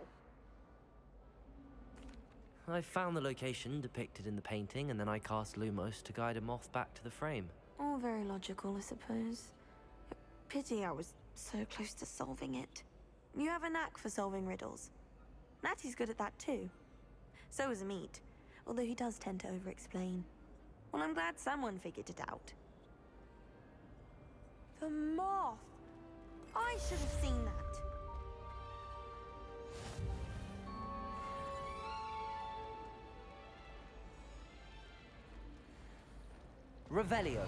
I found the location depicted in the painting, and then I cast Lumos to guide a moth back to the frame. All very logical, I suppose. Pity I was so close to solving it. You have a knack for solving riddles. Natty's good at that too. So is Amit, although he does tend to over-explain. Well, I'm glad someone figured it out. The moth! I should have seen that. Revelio.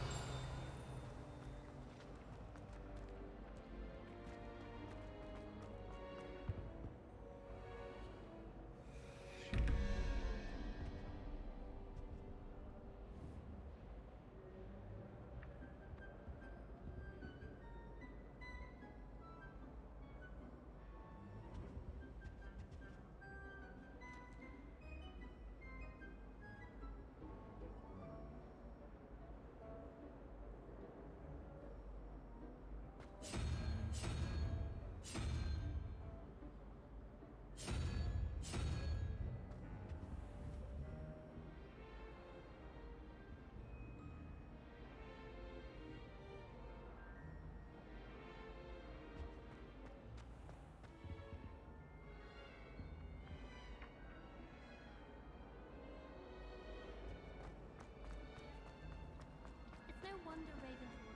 It's no wonder Ravenhall.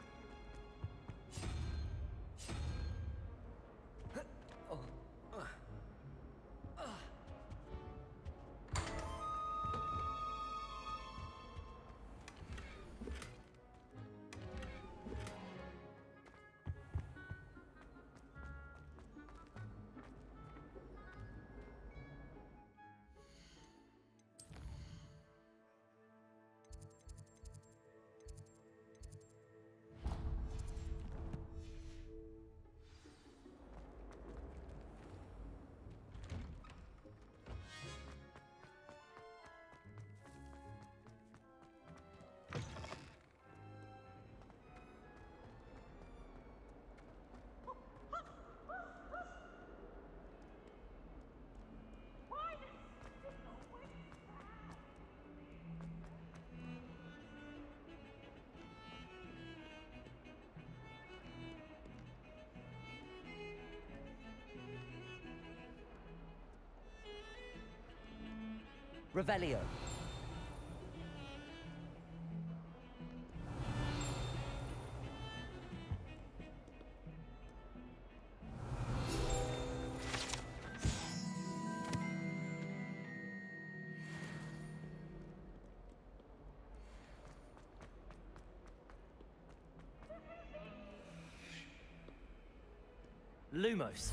Revelio. Lumos.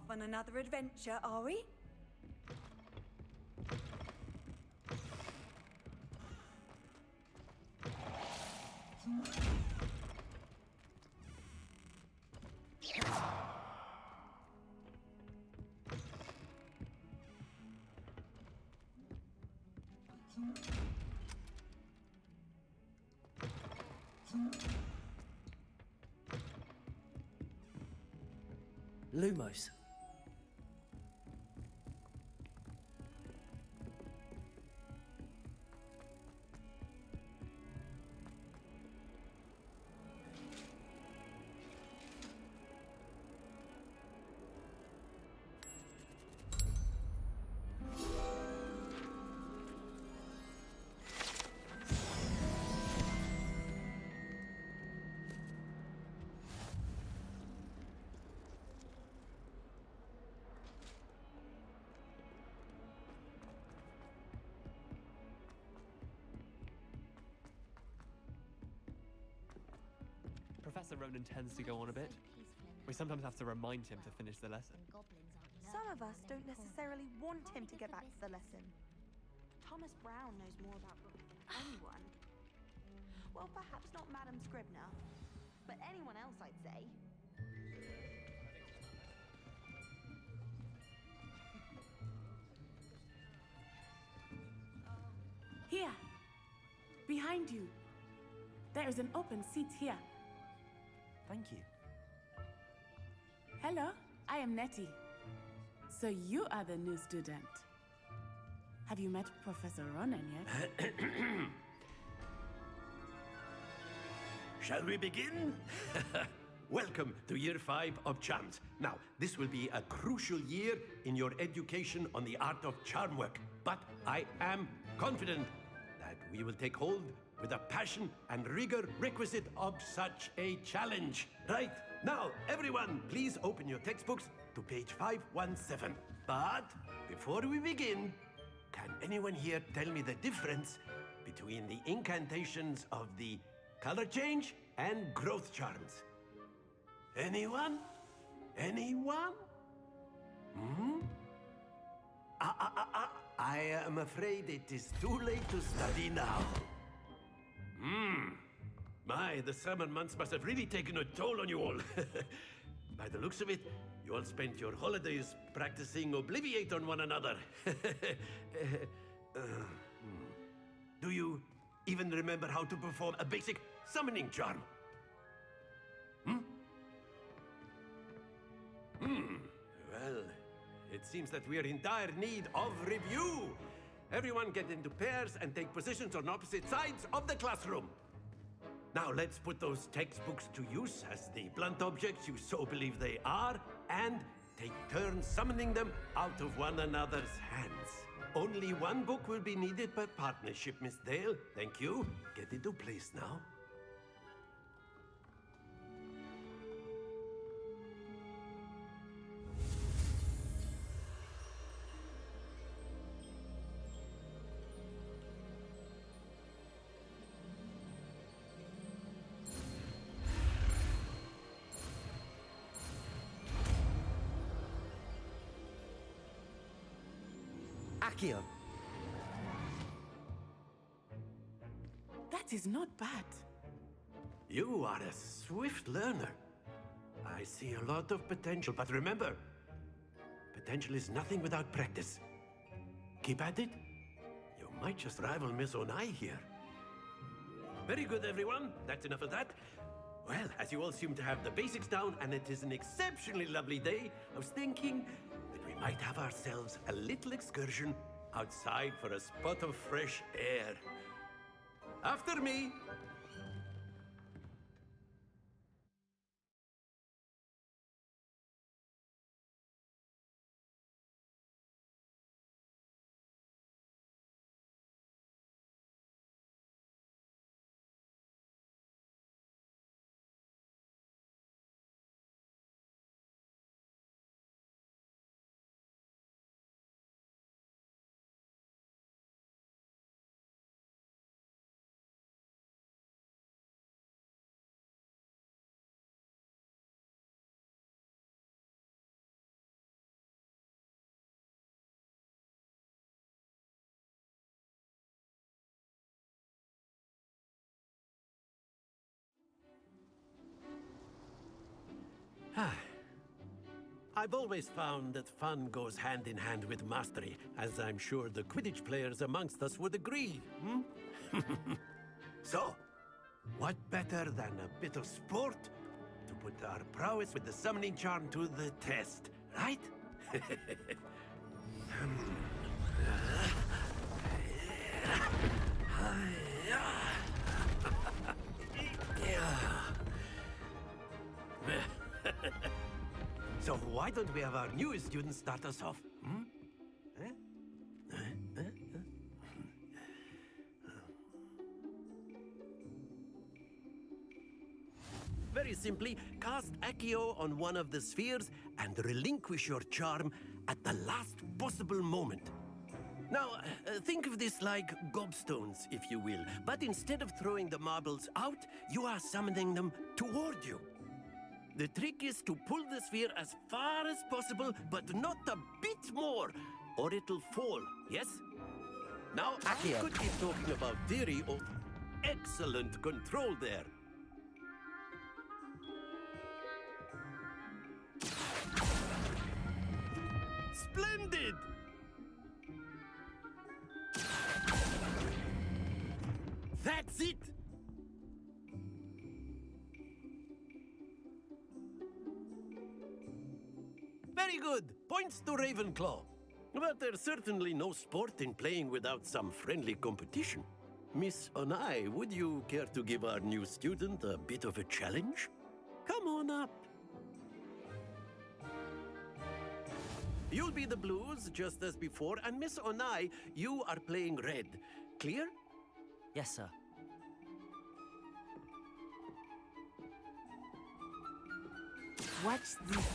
on another adventure, are we? Lumos. Professor Ronan tends to go on a bit. We sometimes have to remind him to finish the lesson. Some of us don't necessarily want him to get back to the lesson. Thomas Brown knows more about books than anyone. Well, perhaps not Madam Scribner, but anyone else, I'd say. Here, behind you. There is an open seat here. Thank you. Hello, I am Nettie. So you are the new student. Have you met Professor Ronan yet? Shall we begin? Welcome to Year 5 of Charms. Now, this will be a crucial year in your education on the art of charm work. But I am confident that we will take hold with the passion and rigor requisite of such a challenge. Right, now, everyone, please open your textbooks to page 517. But before we begin, can anyone here tell me the difference between the incantations of the color change and growth charms? Anyone? Anyone? Hmm? I am afraid it is too late to study now. My, the summer months must have really taken a toll on you all. By the looks of it, you all spent your holidays practicing Obliviate on one another. Do you even remember how to perform a basic summoning charm? Well, it seems that we are in dire need of review. Everyone get into pairs and take positions on opposite sides of the classroom. Now let's put those textbooks to use as the blunt objects you so believe they are, and take turns summoning them out of one another's hands. Only one book will be needed per partnership, Miss Dale. Thank you. Get into place now. Accio. That is not bad. You are a swift learner. I see a lot of potential, but remember, potential is nothing without practice. Keep at it. You might just rival Miss Onai here. Very good, everyone. That's enough of that. Well, as you all seem to have the basics down, and it is an exceptionally lovely day, I was thinking that we might have ourselves a little excursion outside for a spot of fresh air. After me! I've always found that fun goes hand in hand with mastery, as I'm sure the Quidditch players amongst us would agree. So, what better than a bit of sport to put our prowess with the summoning charm to the test, right? So why don't we have our newest student start us off? Very simply, cast Accio on one of the spheres and relinquish your charm at the last possible moment. Now, think of this like gobstones, if you will, but instead of throwing the marbles out, you are summoning them toward you. The trick is to pull the sphere as far as possible, but not a bit more, or it'll fall, yes? Now, I could be talking about theory or excellent control there. Splendid! That's it! Very good. Points to Ravenclaw. But there's certainly no sport in playing without some friendly competition. Miss Onai, would you care to give our new student a bit of a challenge? Come on up. You'll be the blues, just as before, and Miss Onai, you are playing red. Clear? Yes, sir. Watch this.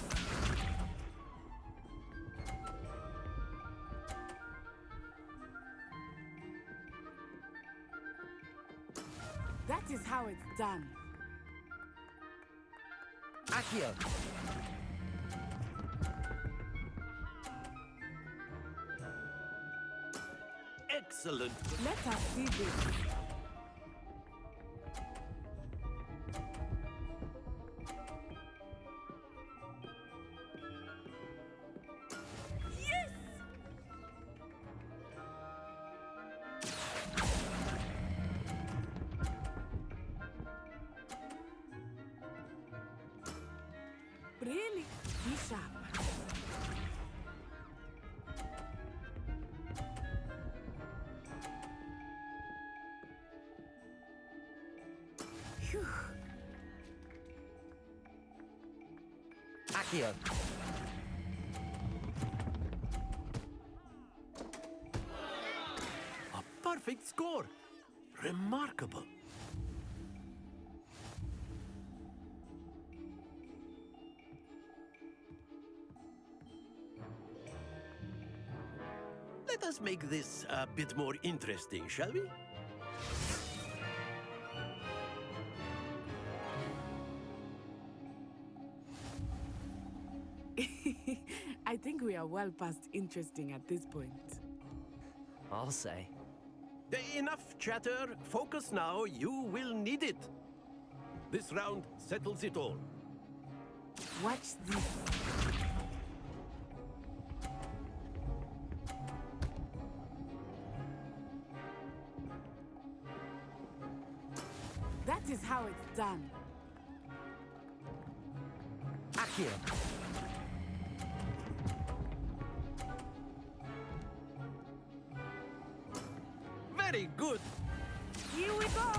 That is how it's done. Accio! Excellent. Let us see this. Yes! Really? Be sharp. Phew. Accio! A perfect score. Remarkable. Let us make this a bit more interesting, shall we? I think we are well past interesting at this point. I'll say. Enough chatter. Focus now. You will need it. This round settles it all. Watch this. That is how it's done. Accio! Very good. Here we go.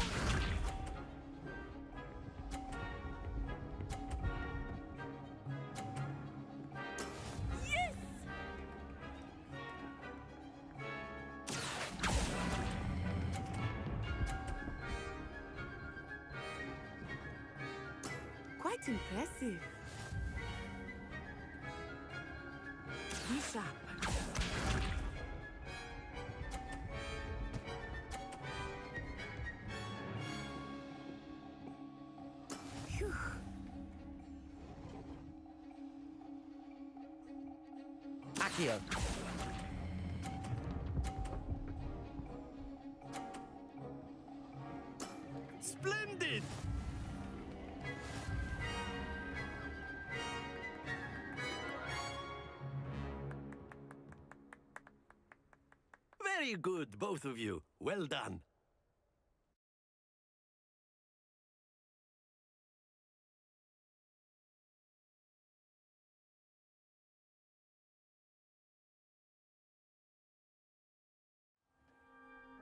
Yes! Quite impressive. Be sharp. Phew. Accio! Splendid! Very good, both of you. Well done.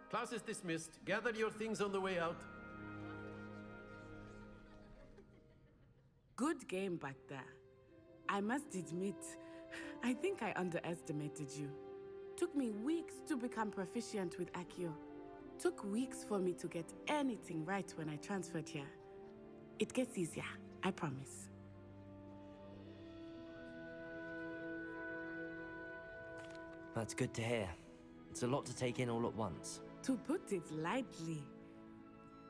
Class is dismissed. Gather your things on the way out. Good game back there. I must admit, I think I underestimated you. Took me weeks to become proficient with Accio. Took weeks for me to get anything right when I transferred here. It gets easier, I promise. That's good to hear. It's a lot to take in all at once. To put it lightly,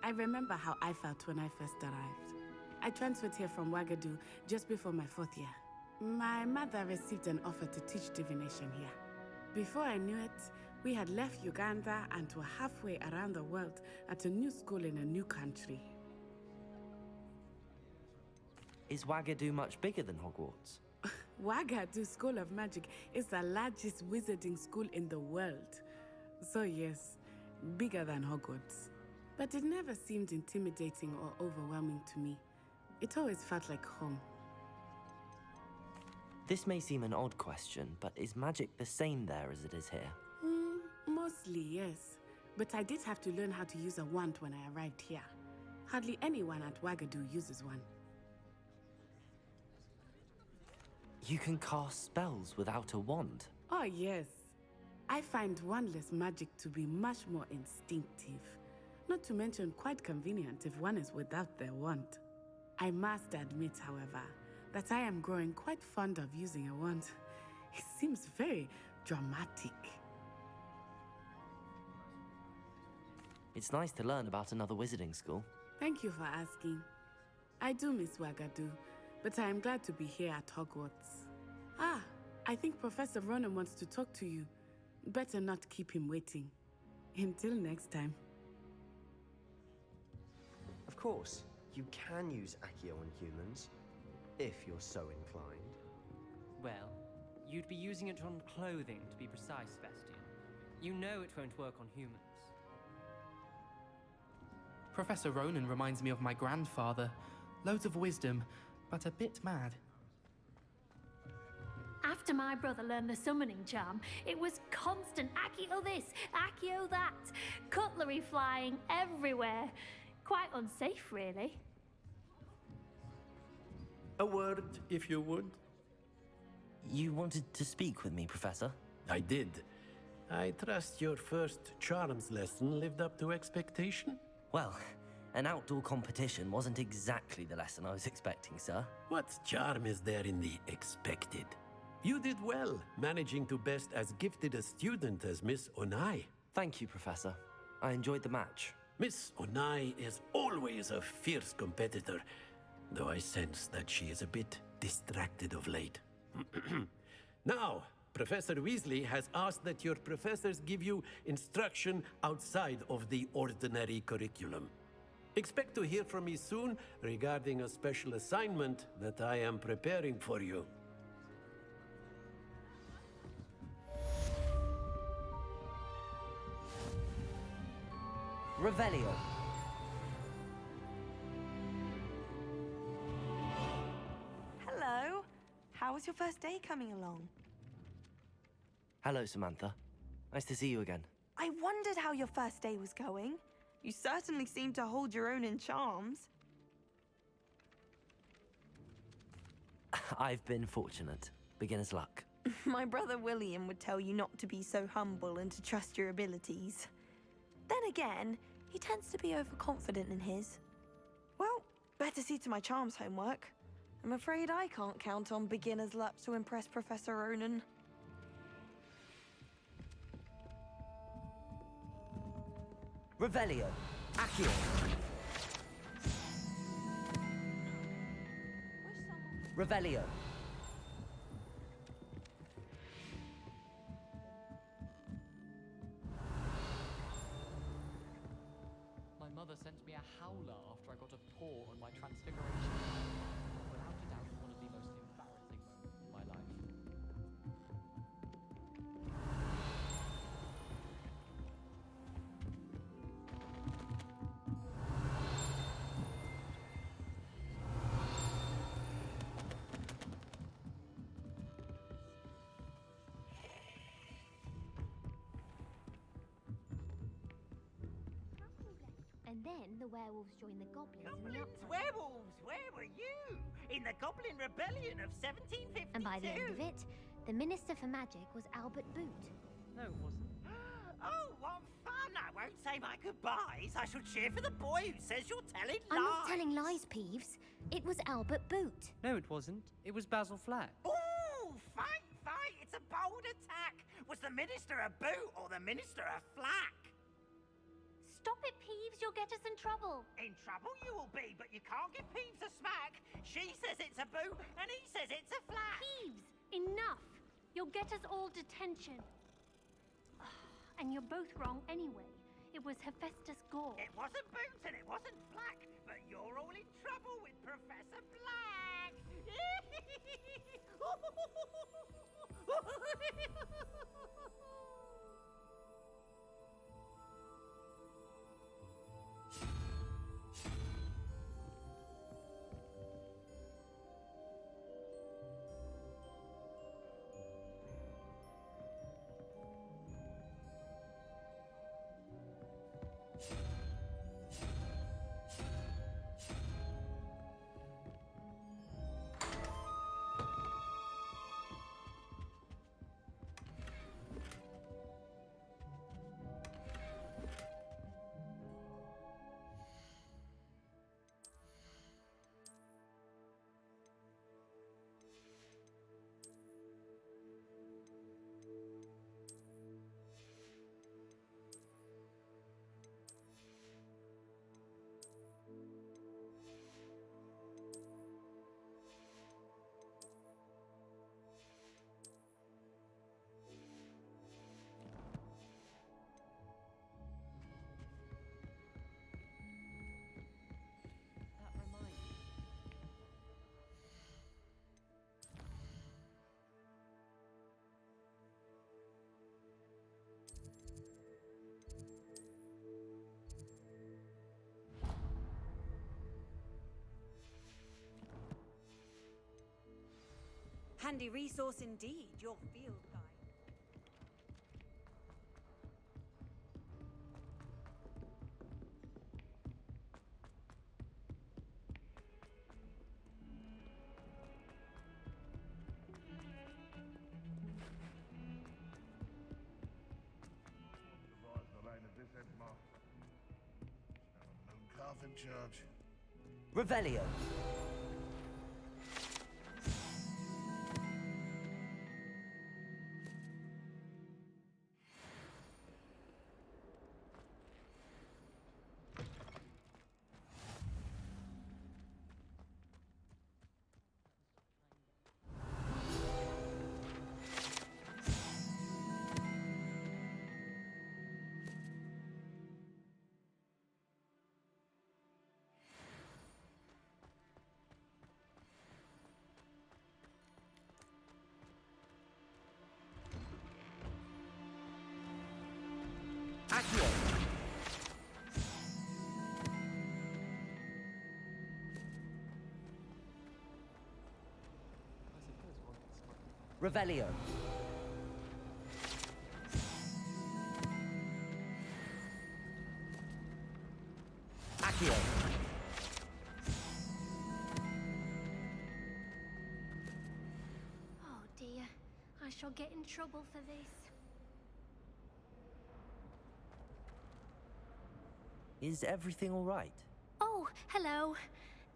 I remember how I felt when I first arrived. I transferred here from Wagadu just before my 4th year. My mother received an offer to teach divination here. Before I knew it, we had left Uganda and were halfway around the world at a new school in a new country. Is Wagadu much bigger than Hogwarts? Wagadu School of Magic is the largest wizarding school in the world. So yes, bigger than Hogwarts. But it never seemed intimidating or overwhelming to me. It always felt like home. This may seem an odd question, but is magic the same there as it is here? Mostly, yes. But I did have to learn how to use a wand when I arrived here. Hardly anyone at Wagadu uses one. You can cast spells without a wand? Oh, yes. I find wandless magic to be much more instinctive. Not to mention quite convenient if one is without their wand. I must admit, however, that I am growing quite fond of using a wand. It seems very dramatic. It's nice to learn about another wizarding school. Thank you for asking. I do miss Wagadu, but I am glad to be here at Hogwarts. Ah, I think Professor Ronan wants to talk to you. Better not keep him waiting. Until next time. Of course, you can use Accio on humans, if you're so inclined. Well, you'd be using it on clothing, to be precise, Sebastian. You know it won't work on humans. Professor Ronan reminds me of my grandfather. Loads of wisdom, but a bit mad. After my brother learned the summoning charm, it was constant Accio this, Accio that. Cutlery flying everywhere. Quite unsafe, really. A word, if you would. You wanted to speak with me, Professor? I did. I trust your first charms lesson lived up to expectation? Well, an outdoor competition wasn't exactly the lesson I was expecting, sir. What charm is there in the expected? You did well, managing to best as gifted a student as Miss Onai. Thank you, Professor. I enjoyed the match. Miss Onai is always a fierce competitor, though I sense that she is a bit distracted of late. Now, Professor Weasley has asked that your professors give you instruction outside of the ordinary curriculum. Expect to hear from me soon regarding a special assignment that I am preparing for you. Revelio. Hello. How was your first day coming along? Hello, Samantha. Nice to see you again. I wondered how your first day was going. You certainly seem to hold your own in charms. I've been fortunate. Beginner's luck. My brother William would tell you not to be so humble and to trust your abilities. Then again, he tends to be overconfident in his. Well, better see to my charms homework. I'm afraid I can't count on beginner's luck to impress Professor Ronan. Revelio. Accio. Revelio. My mother sent me a howler after I got a paw on my transfiguration. Without a doubt, one of the most embarrassing moments of my life. And then the werewolves joined the goblins in the Goblins, uproar. werewolves, where were you? In the Goblin Rebellion of 1752? And by the end of it, the Minister for Magic was Albert Boot. No, it wasn't. Oh, what fun! I won't say my goodbyes. I shall cheer for the boy who says you're telling lies. I'm not telling lies, Peeves. It was Albert Boot. No, it wasn't. It was Basil Flack. Ooh, fight, fight! It's a bold attack. Was the Minister a boot or the Minister a flack? Stop it, Peeves. You'll get us in trouble. In trouble you will be, but you can't give Peeves a smack. She says it's a boot, and he says it's a flack. Peeves, enough. You'll get us all detention. And you're both wrong anyway. It was Hephaestus Gore. It wasn't boot and it wasn't flack, but you're all in trouble with Professor Black. Handy resource indeed, your field guide. Calf in charge. Revelio. Accio. Revelio. Accio. Oh dear, I shall get in trouble for this. Is everything all right? Oh, hello.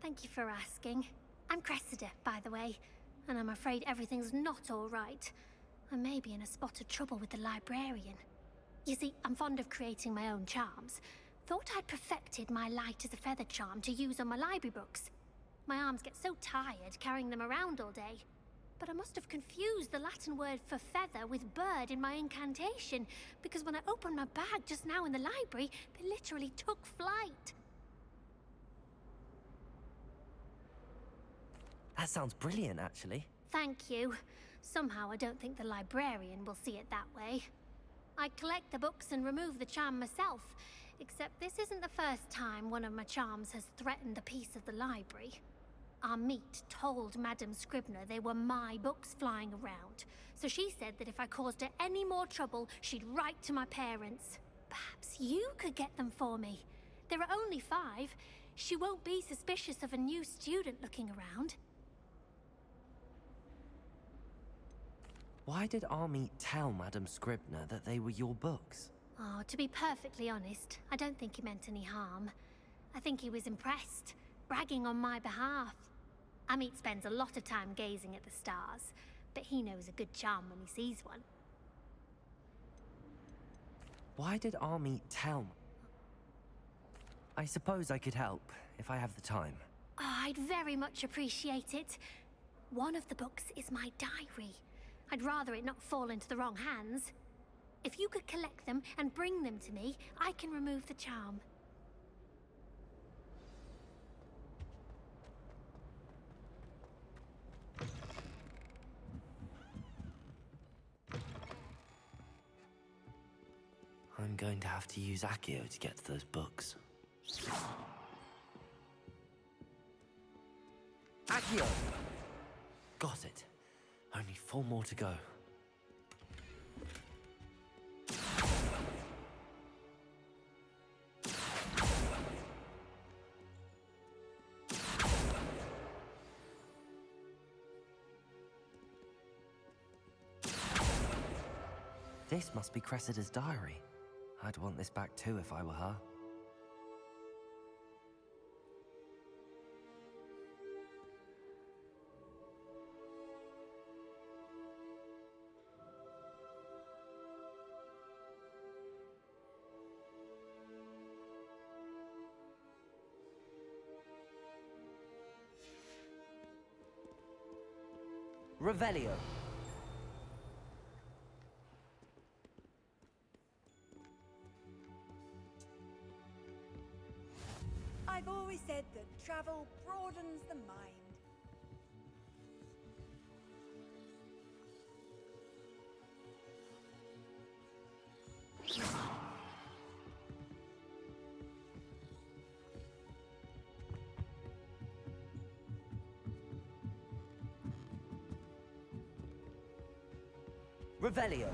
Thank you for asking. I'm Cressida, by the way, and I'm afraid everything's not all right. I may be in a spot of trouble with the librarian. You see, I'm fond of creating my own charms. Thought I'd perfected my light as a feather charm to use on my library books. My arms get so tired carrying them around all day. But I must have confused the Latin word for feather with bird in my incantation, because when I opened my bag just now in the library, they literally took flight. That sounds brilliant, actually. Thank you. Somehow I don't think the librarian will see it that way. I collect the books and remove the charm myself, except this isn't the first time one of my charms has threatened the peace of the library. Our meet told Madame Scribner they were my books flying around, so she said that if I caused her any more trouble, she'd write to my parents. Perhaps you could get them for me. There are only 5. She won't be suspicious of a new student looking around. Why did Army tell Madam Scribner that they were your books? Oh, to be perfectly honest, I don't think he meant any harm. I think he was impressed, bragging on my behalf. Amit spends a lot of time gazing at the stars, but he knows a good charm when he sees one. Why did Army tell me? I suppose I could help, if I have the time. Oh, I'd very much appreciate it. One of the books is my diary. I'd rather it not fall into the wrong hands. If you could collect them and bring them to me, I can remove the charm. I'm going to have to use Accio to get to those books. Accio! Got it. Only 4 more to go. This must be Cressida's diary. I'd want this back too if I were her. Revelio. I've always said that travel broadens the mind. Revelio.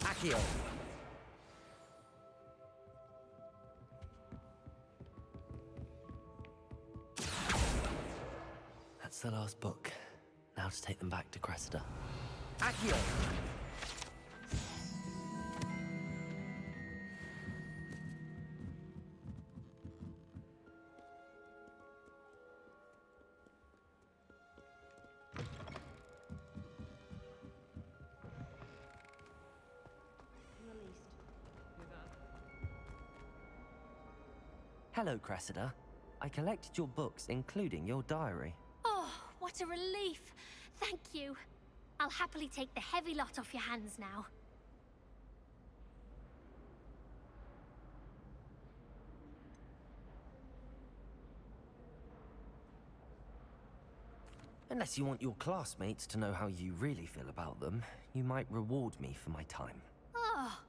Accio. That's the last book. Now to take them back to Cressida. Accio! Hello, Cressida. I collected your books, including your diary. Oh, what a relief. Thank you. I'll happily take the heavy lot off your hands now. Unless you want your classmates to know how you really feel about them, you might reward me for my time. Oh,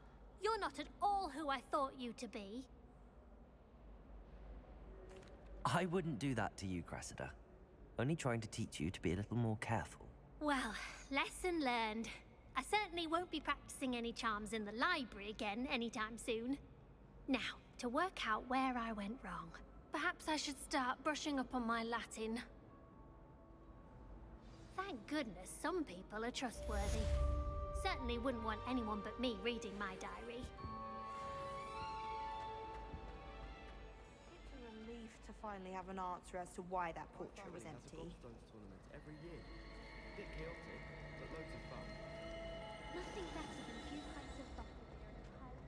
you're not at all who I thought you to be. I wouldn't do that to you, Cressida. Only trying to teach you to be a little more careful. Well, lesson learned. I certainly won't be practicing any charms in the library again anytime soon. Now, to work out where I went wrong. Perhaps I should start brushing up on my Latin. Thank goodness some people are trustworthy. Certainly wouldn't want anyone but me reading my diary. It's a relief to finally have an answer as to why that portrait was empty. Tournament every year. A bit chaotic, but loads of fun. Nothing better than a few pints of butter beer and a pile of...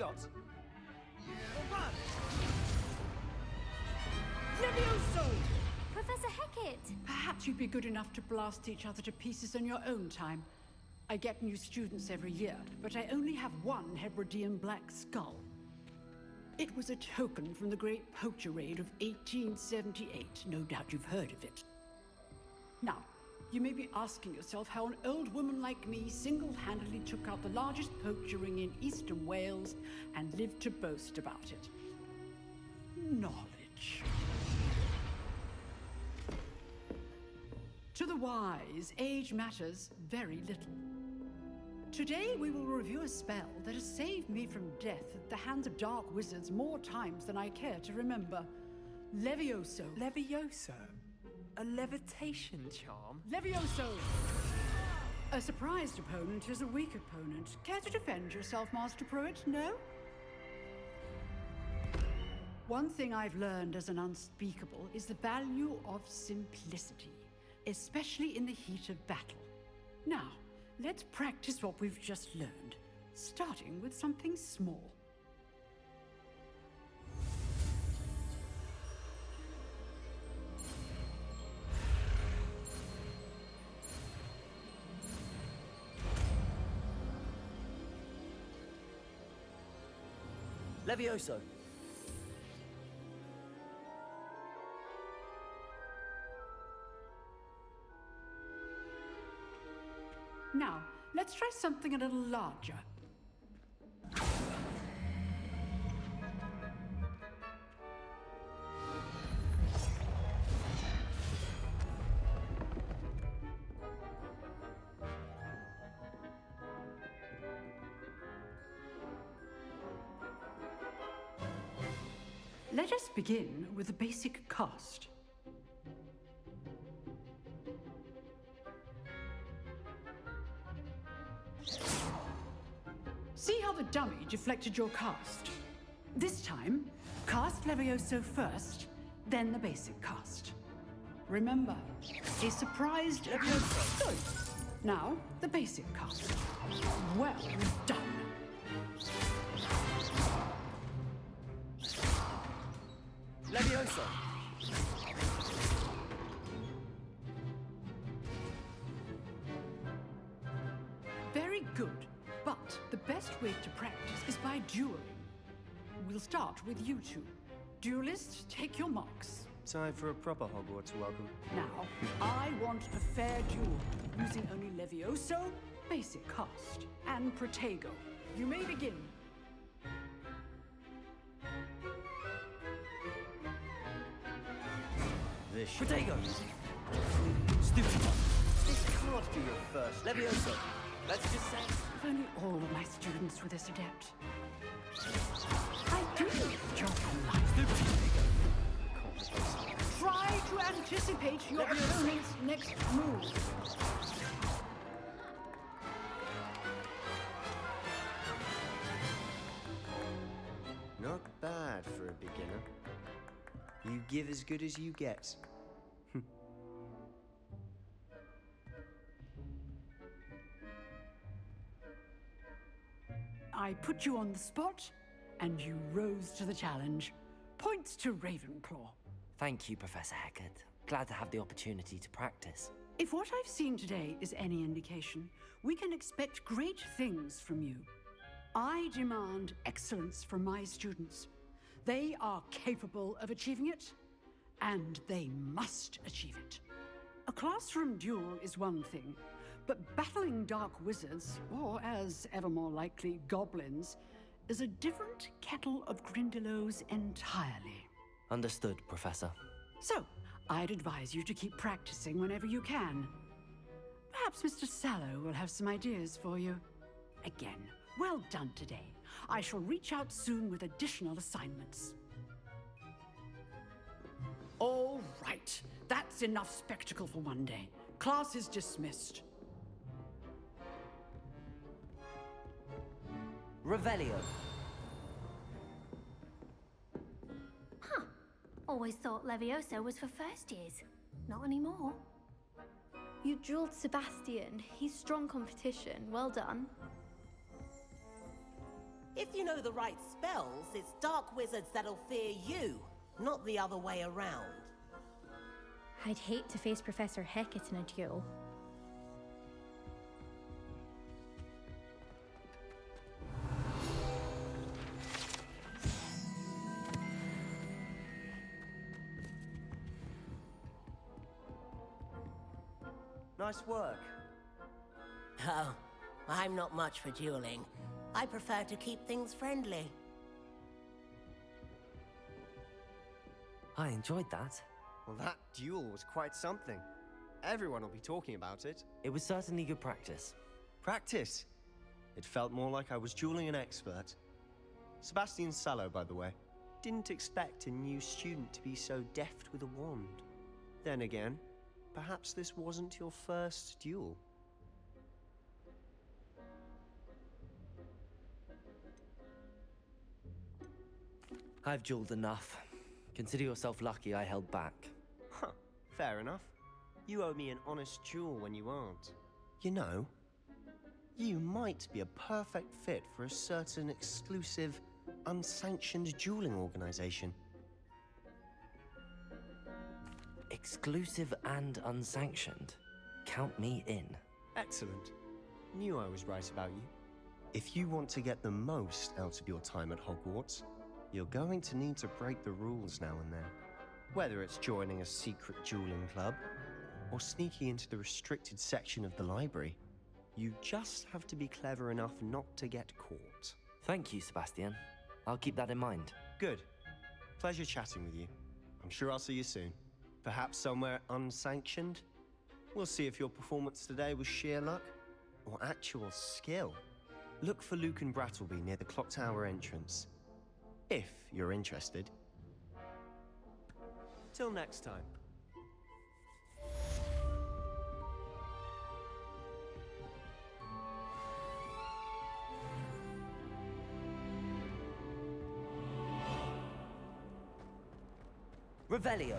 got? Run! Levioso! Professor Hecat! Perhaps you'd be good enough to blast each other to pieces in your own time. I get new students every year, but I only have one Hebridean black skull. It was a token from the Great Poacher Raid of 1878. No doubt you've heard of it. Now, you may be asking yourself how an old woman like me single-handedly took out the largest poacher ring in eastern Wales and lived to boast about it. Knowledge. To the wise, age matters very little. Today we will review a spell that has saved me from death at the hands of dark wizards more times than I care to remember. Levioso. Levioso? A levitation charm? Levioso! A surprised opponent is a weak opponent. Care to defend yourself, Master Pruitt? No? One thing I've learned as an unspeakable is the value of simplicity, especially in the heat of battle. Now, let's practice what we've just learned, starting with something small. Levioso. Now, let's try something a little larger. Let us begin with the basic cast. See how the dummy deflected your cast? This time, cast Levioso first, then the basic cast. Remember, a surprised Levioso. Good. Now, the basic cast. Well done. Levioso. Very good. But the best way to practice is by dueling. We'll start with you two. Duelists, take your marks. Time for a proper Hogwarts welcome. Now, I want a fair duel, using only Levioso, basic cast, and Protego. You may begin. This Protego! Stupid. This can't be your first. Levioso. Let's just say... If only all of my students were this adept. I do joke on life. Try to anticipate your opponent's next move. Not bad for a beginner. You give as good as you get. I put you on the spot, and you rose to the challenge. Points to Ravenclaw. Thank you, Professor Hecat. Glad to have the opportunity to practice. If what I've seen today is any indication, we can expect great things from you. I demand excellence from my students. They are capable of achieving it, and they must achieve it. A classroom duel is one thing, but battling dark wizards, or as ever more likely, goblins, is a different kettle of Grindylows entirely. Understood, Professor. So, I'd advise you to keep practicing whenever you can. Perhaps Mr. Sallow will have some ideas for you. Again, well done today. I shall reach out soon with additional assignments. All right, that's enough spectacle for one day. Class is dismissed. Revelio. Huh. Always thought Levioso was for first years. Not anymore. You drilled Sebastian. He's strong competition. Well done. If you know the right spells, it's dark wizards that'll fear you, not the other way around. I'd hate to face Professor Hecat in a duel. Nice work. Oh, I'm not much for dueling. I prefer to keep things friendly. I enjoyed that. Well, that duel was quite something. Everyone will be talking about it. It was certainly good practice. Practice? It felt more like I was dueling an expert. Sebastian Sallow, by the way. Didn't expect a new student to be so deft with a wand. Then again, perhaps this wasn't your first duel. I've dueled enough. Consider yourself lucky I held back. Huh, fair enough. You owe me an honest duel when you aren't. You know, you might be a perfect fit for a certain exclusive, unsanctioned dueling organization. Exclusive and unsanctioned. Count me in. Excellent. Knew I was right about you. If you want to get the most out of your time at Hogwarts, you're going to need to break the rules now and then. Whether it's joining a secret dueling club, or sneaking into the restricted section of the library, you just have to be clever enough not to get caught. Thank you, Sebastian. I'll keep that in mind. Good. Pleasure chatting with you. I'm sure I'll see you soon. Perhaps somewhere unsanctioned? We'll see if your performance today was sheer luck or actual skill. Look for Luke and Brattleby near the clock tower entrance. If you're interested. Till next time. Revelio.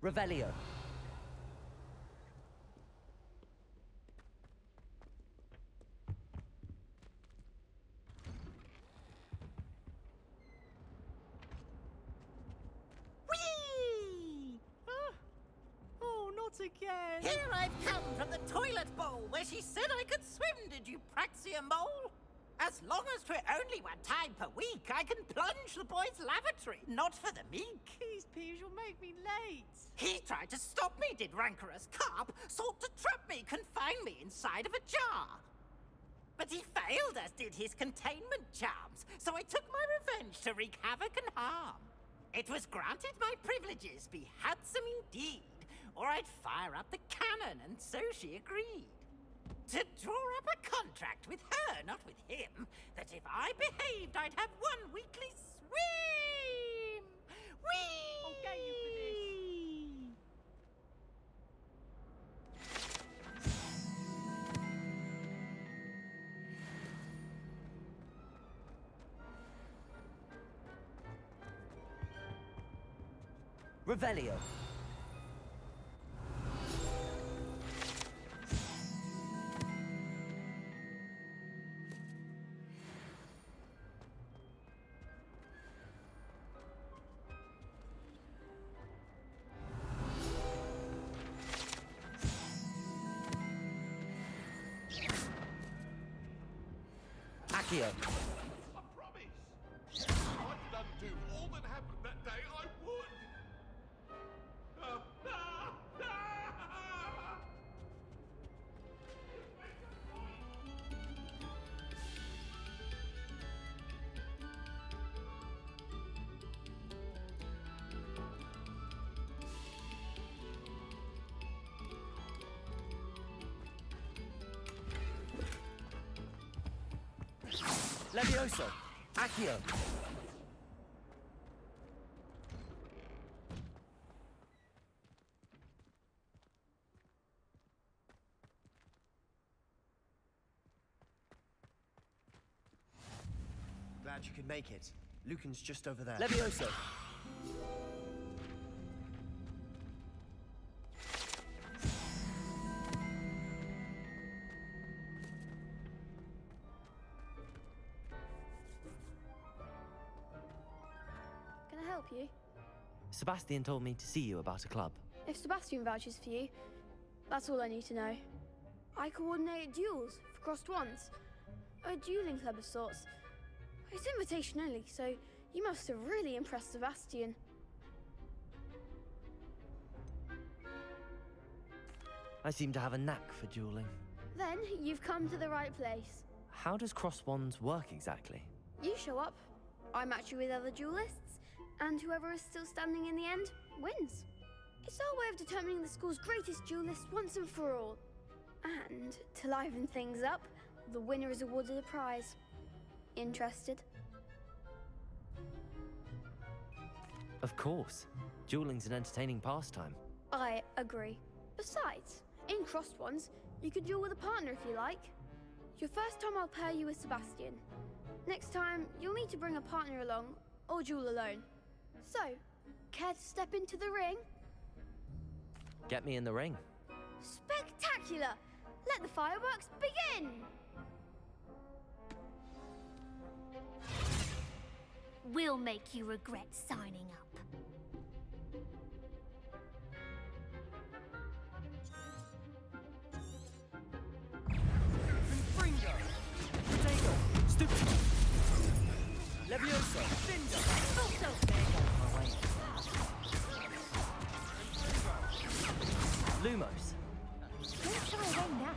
Revelio. Whee! Oh, not again. Here I've come from the toilet bowl where she said I could swim, did you praxia mole? As long as 'twere only one time per week, I can plunge the boys' lavatory, not for the meek. These peeves will make me late. He tried to stop me, did rancorous carp, sought to trap me, confine me inside of a jar. But he failed, as did his containment charms, so I took my revenge to wreak havoc and harm. It was granted my privileges be handsome indeed, or I'd fire up the cannon, and so she agreed. To draw up a contract with her, not with him, that if I behaved, I'd have one weekly swim! Whee! I'll get you for this. Revelio. Accio. I promise. I'd undo all that happened that day, I would. Levioso! Accio! Glad you could make it. Lucan's just over there. Levioso! Can I help you? Sebastian told me to see you about a club. If Sebastian vouches for you, that's all I need to know. I coordinate duels for crossed ones. A dueling club of sorts. It's invitation only, so you must have really impressed Sebastian. I seem to have a knack for dueling. Then you've come to the right place. How does cross wands work exactly? You show up, I match you with other duelists, and whoever is still standing in the end wins. It's our way of determining the school's greatest duelist once and for all. And to liven things up, the winner is awarded a prize. Interested? Of course. Dueling's an entertaining pastime. I agree. Besides, in crossed ones, you can duel with a partner if you like. Your first time I'll pair you with Sebastian. Next time, you'll need to bring a partner along, or duel alone. So, care to step into the ring? Get me in the ring. Spectacular! Let the fireworks begin! We'll make you regret signing up. Fringo! Potato! Stupid! Levioso! Cinder! Also, My way. Lumos. don't shy away now.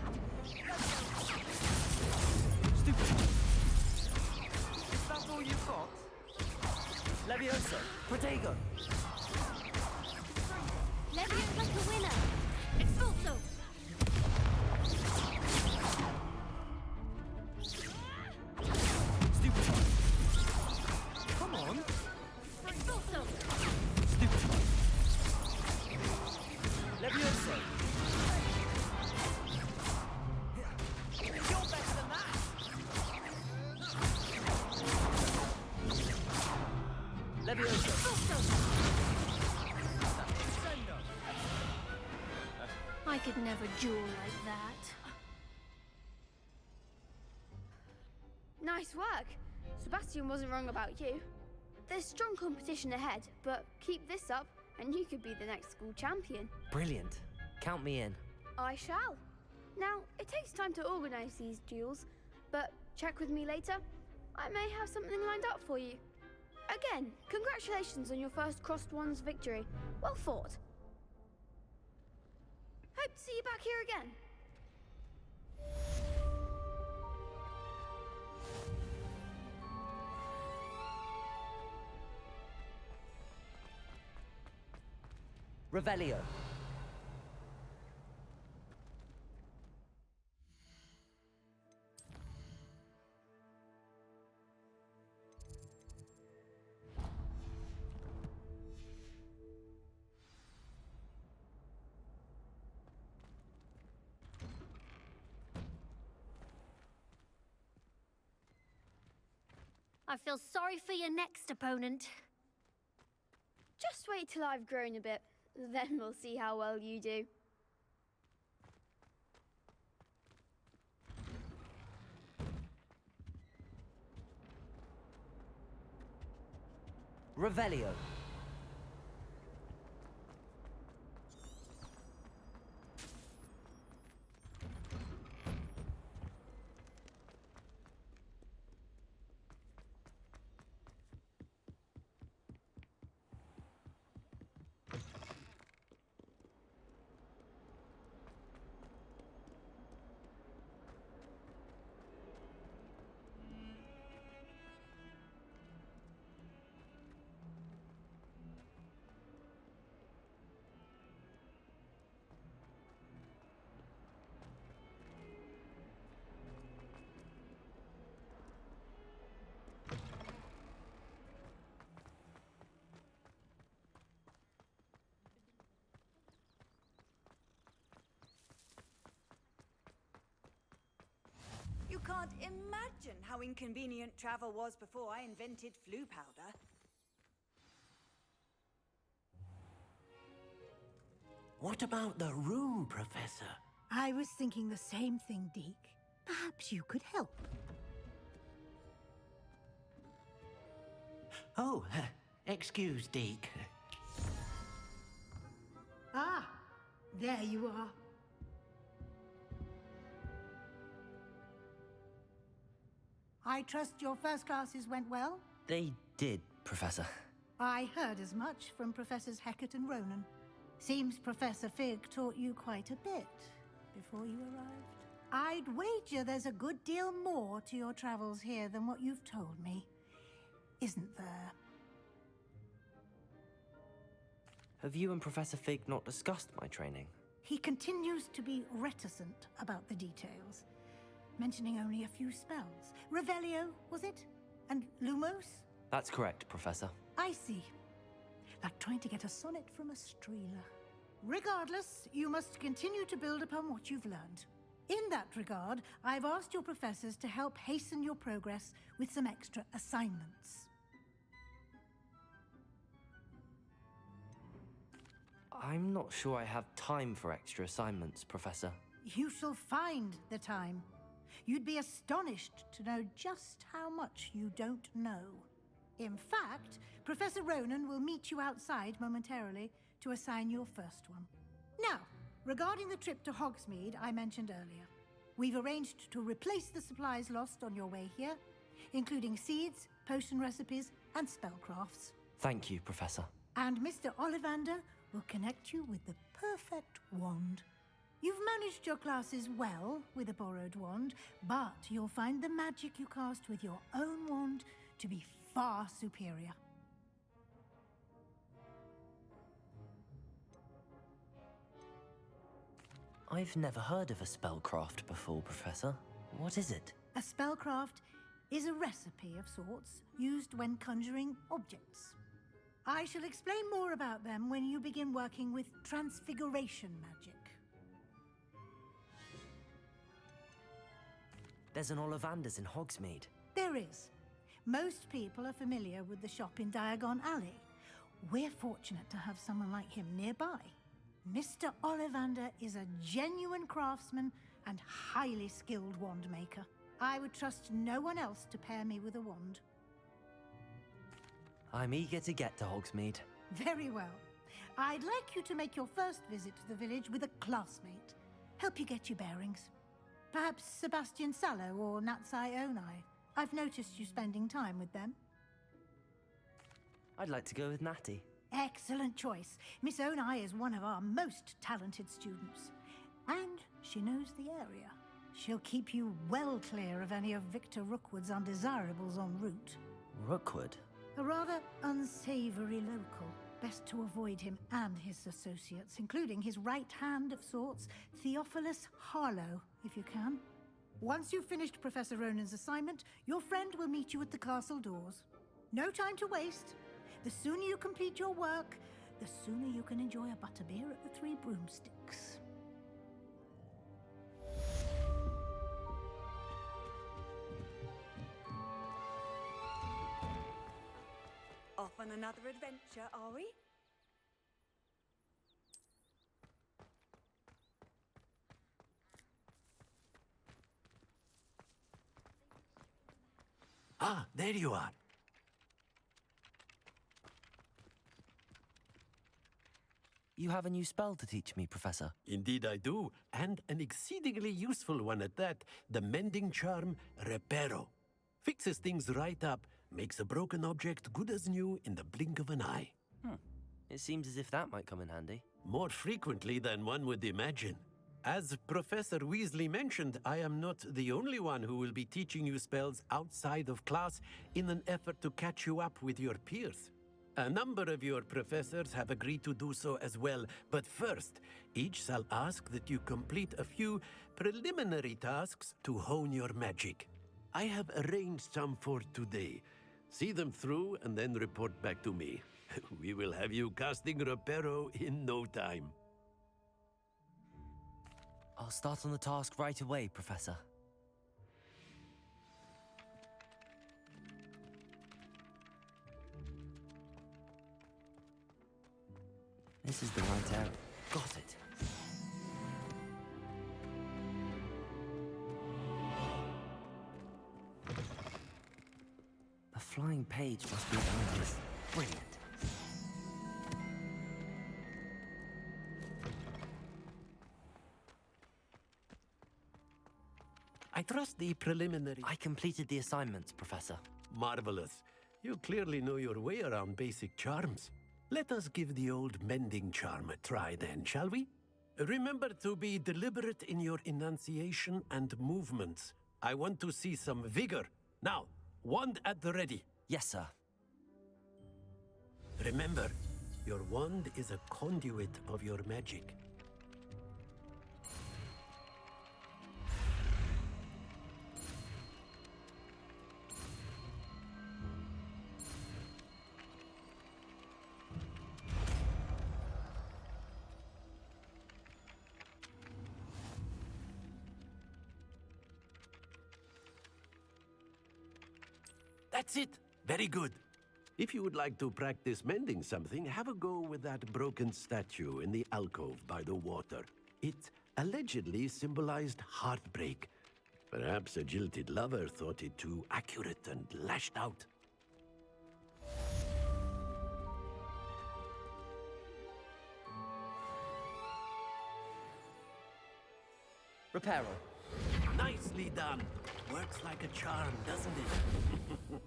Stupid! Is that all you've got? Levioso. Protego. Levio's like a winner. Expulso. Stupid! Come on! Expulso. Stupid! Levioso! You're better than that! Levioso. Sendo! I could never duel like that. Nice work. Sebastian wasn't wrong about you. There's strong competition ahead, but keep this up and you could be the next school champion. Brilliant. Count me in. I shall. Now, it takes time to organize these duels, but check with me later. I may have something lined up for you. Again, congratulations on your first crossed ones victory. Well fought. Hope to see you back here again. Revelio. I feel sorry for your next opponent. Just wait till I've grown a bit, then we'll see how well you do. Revelio. can't imagine how inconvenient travel was before I invented flu powder. What about the room, Professor? I was thinking the same thing, Deke. Perhaps you could help. Oh, excuse, Deke. Ah, there you are. I trust your first classes went well? They did, Professor. I heard as much from Professors Hecat and Ronan. Seems Professor Fig taught you quite a bit before you arrived. I'd wager there's a good deal more to your travels here than what you've told me. Isn't there? Have you and Professor Fig not discussed my training? He continues to be reticent about the details, mentioning only a few spells. Revelio, was it? And Lumos? That's correct, Professor. I see. Like trying to get a sonnet from a streeler. Regardless, you must continue to build upon what you've learned. In that regard, I've asked your professors to help hasten your progress with some extra assignments. I'm not sure I have time for extra assignments, Professor. You shall find the time. You'd be astonished to know just how much you don't know. In fact, Professor Ronan will meet you outside momentarily to assign your first one. Now, regarding the trip to Hogsmeade I mentioned earlier, we've arranged to replace the supplies lost on your way here, including seeds, potion recipes, and spellcrafts. Thank you, Professor. And Mr. Ollivander will connect you with the perfect wand. You've managed your classes well with a borrowed wand, but you'll find the magic you cast with your own wand to be far superior. I've never heard of a spellcraft before, Professor. What is it? A spellcraft is a recipe of sorts used when conjuring objects. I shall explain more about them when you begin working with transfiguration magic. There's an Ollivander's in Hogsmeade. There is. Most people are familiar with the shop in Diagon Alley. We're fortunate to have someone like him nearby. Mr. Ollivander is a genuine craftsman and highly skilled wand maker. I would trust no one else to pair me with a wand. I'm eager to get to Hogsmeade. Very well. I'd like you to make your first visit to the village with a classmate. Help you get your bearings. Perhaps Sebastian Sallow or Natsai Onai. I've noticed you spending time with them. I'd like to go with Natty. Excellent choice. Miss Onai is one of our most talented students. And she knows the area. She'll keep you well clear of any of Victor Rookwood's undesirables en route. Rookwood? A rather unsavory local. Best to avoid him and his associates, including his right hand of sorts, Theophilus Harlow, if you can. Once you've finished Professor Ronan's assignment, your friend will meet you at the castle doors. No time to waste. The sooner you complete your work, the sooner you can enjoy a butterbeer at the Three Broomsticks. Off on another adventure, are we? Ah, there you are. You have a new spell to teach me, Professor. Indeed I do, and an exceedingly useful one at that. The mending charm, Reparo. Fixes things right up, makes a broken object good as new in the blink of an eye. It seems as if that might come in handy. More frequently than one would imagine. As Professor Weasley mentioned, I am not the only one who will be teaching you spells outside of class in an effort to catch you up with your peers. A number of your professors have agreed to do so as well, but first, each shall ask that you complete a few preliminary tasks to hone your magic. I have arranged some for today. See them through and then report back to me. We will have you casting Reparo in no time. I'll start on the task right away, Professor. This is the right area. Got it. A flying page must be behind this. Brilliant. I trust the preliminary... I completed the assignments, Professor. Marvelous. You clearly know your way around basic charms. Let us give the old mending charm a try then, shall we? Remember to be deliberate in your enunciation and movements. I want to see some vigor. Now, wand at the ready. Yes, sir. Remember, your wand is a conduit of your magic. That's it. Very good. If you would like to practice mending something, have a go with that broken statue in the alcove by the water. It allegedly symbolized heartbreak. Perhaps a jilted lover thought it too accurate and lashed out. Reparo. Nicely done. Works like a charm, doesn't it?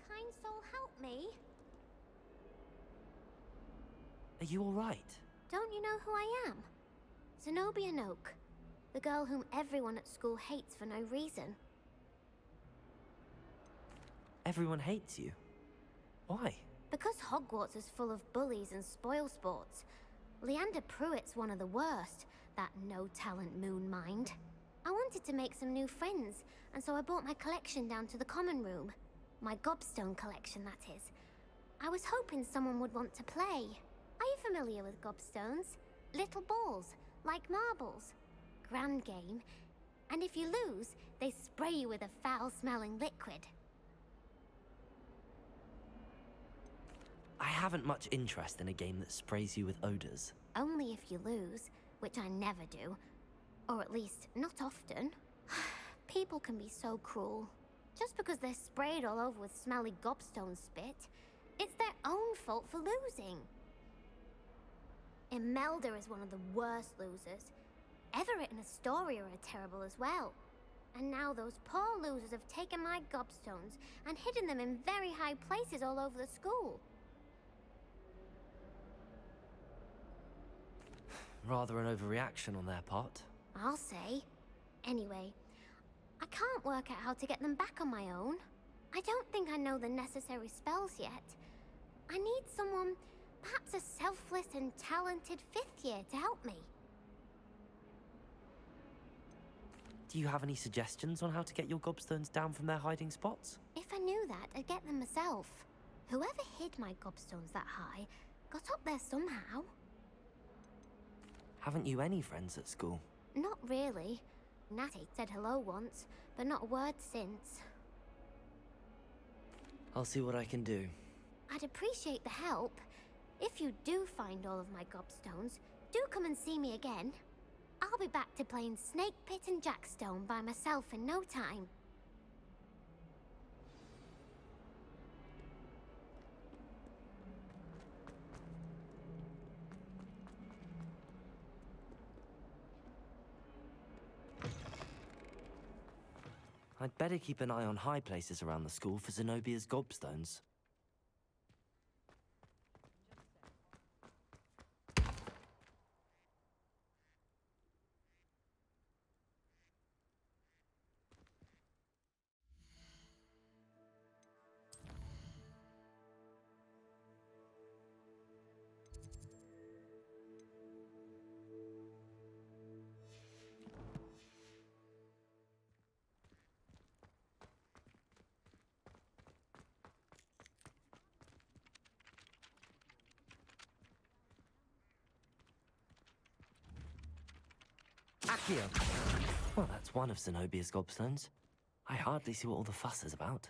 Kind soul help me? Are you all right? Don't you know who I am? Zenobia Noak, the girl whom everyone at school hates for no reason. Everyone hates you. Why? Because Hogwarts is full of bullies and spoilsports. Leander Pruitt's one of the worst, that no-talent moon mind. I wanted to make some new friends, and so I brought my collection down to the common room. My gobstone collection, that is. I was hoping someone would want to play. Are you familiar with gobstones? Little balls, like marbles. Grand game. And if you lose, they spray you with a foul-smelling liquid. I haven't much interest in a game that sprays you with odors. Only if you lose, which I never do. Or at least, not often. People can be so cruel. Just because they're sprayed all over with smelly gobstone spit, it's their own fault for losing. Imelda is one of the worst losers. Everett and Astoria are terrible as well. And now those poor losers have taken my gobstones and hidden them in very high places all over the school. Rather an overreaction on their part. I'll say. Anyway, I can't work out how to get them back on my own. I don't think I know the necessary spells yet. I need someone, perhaps a selfless and talented 5th year to help me. Do you have any suggestions on how to get your gobstones down from their hiding spots? If I knew that, I'd get them myself. Whoever hid my gobstones that high got up there somehow. Haven't you any friends at school? Not really. Natty said hello once, but not a word since. I'll see what I can do. I'd appreciate the help. If you do find all of my gobstones, do come and see me again. I'll be back to playing Snake Pit and Jackstone by myself in no time. I'd better keep an eye on high places around the school for Zenobia's gobstones. Accio! Well, that's one of Zenobia's gobstones. I hardly see what all the fuss is about.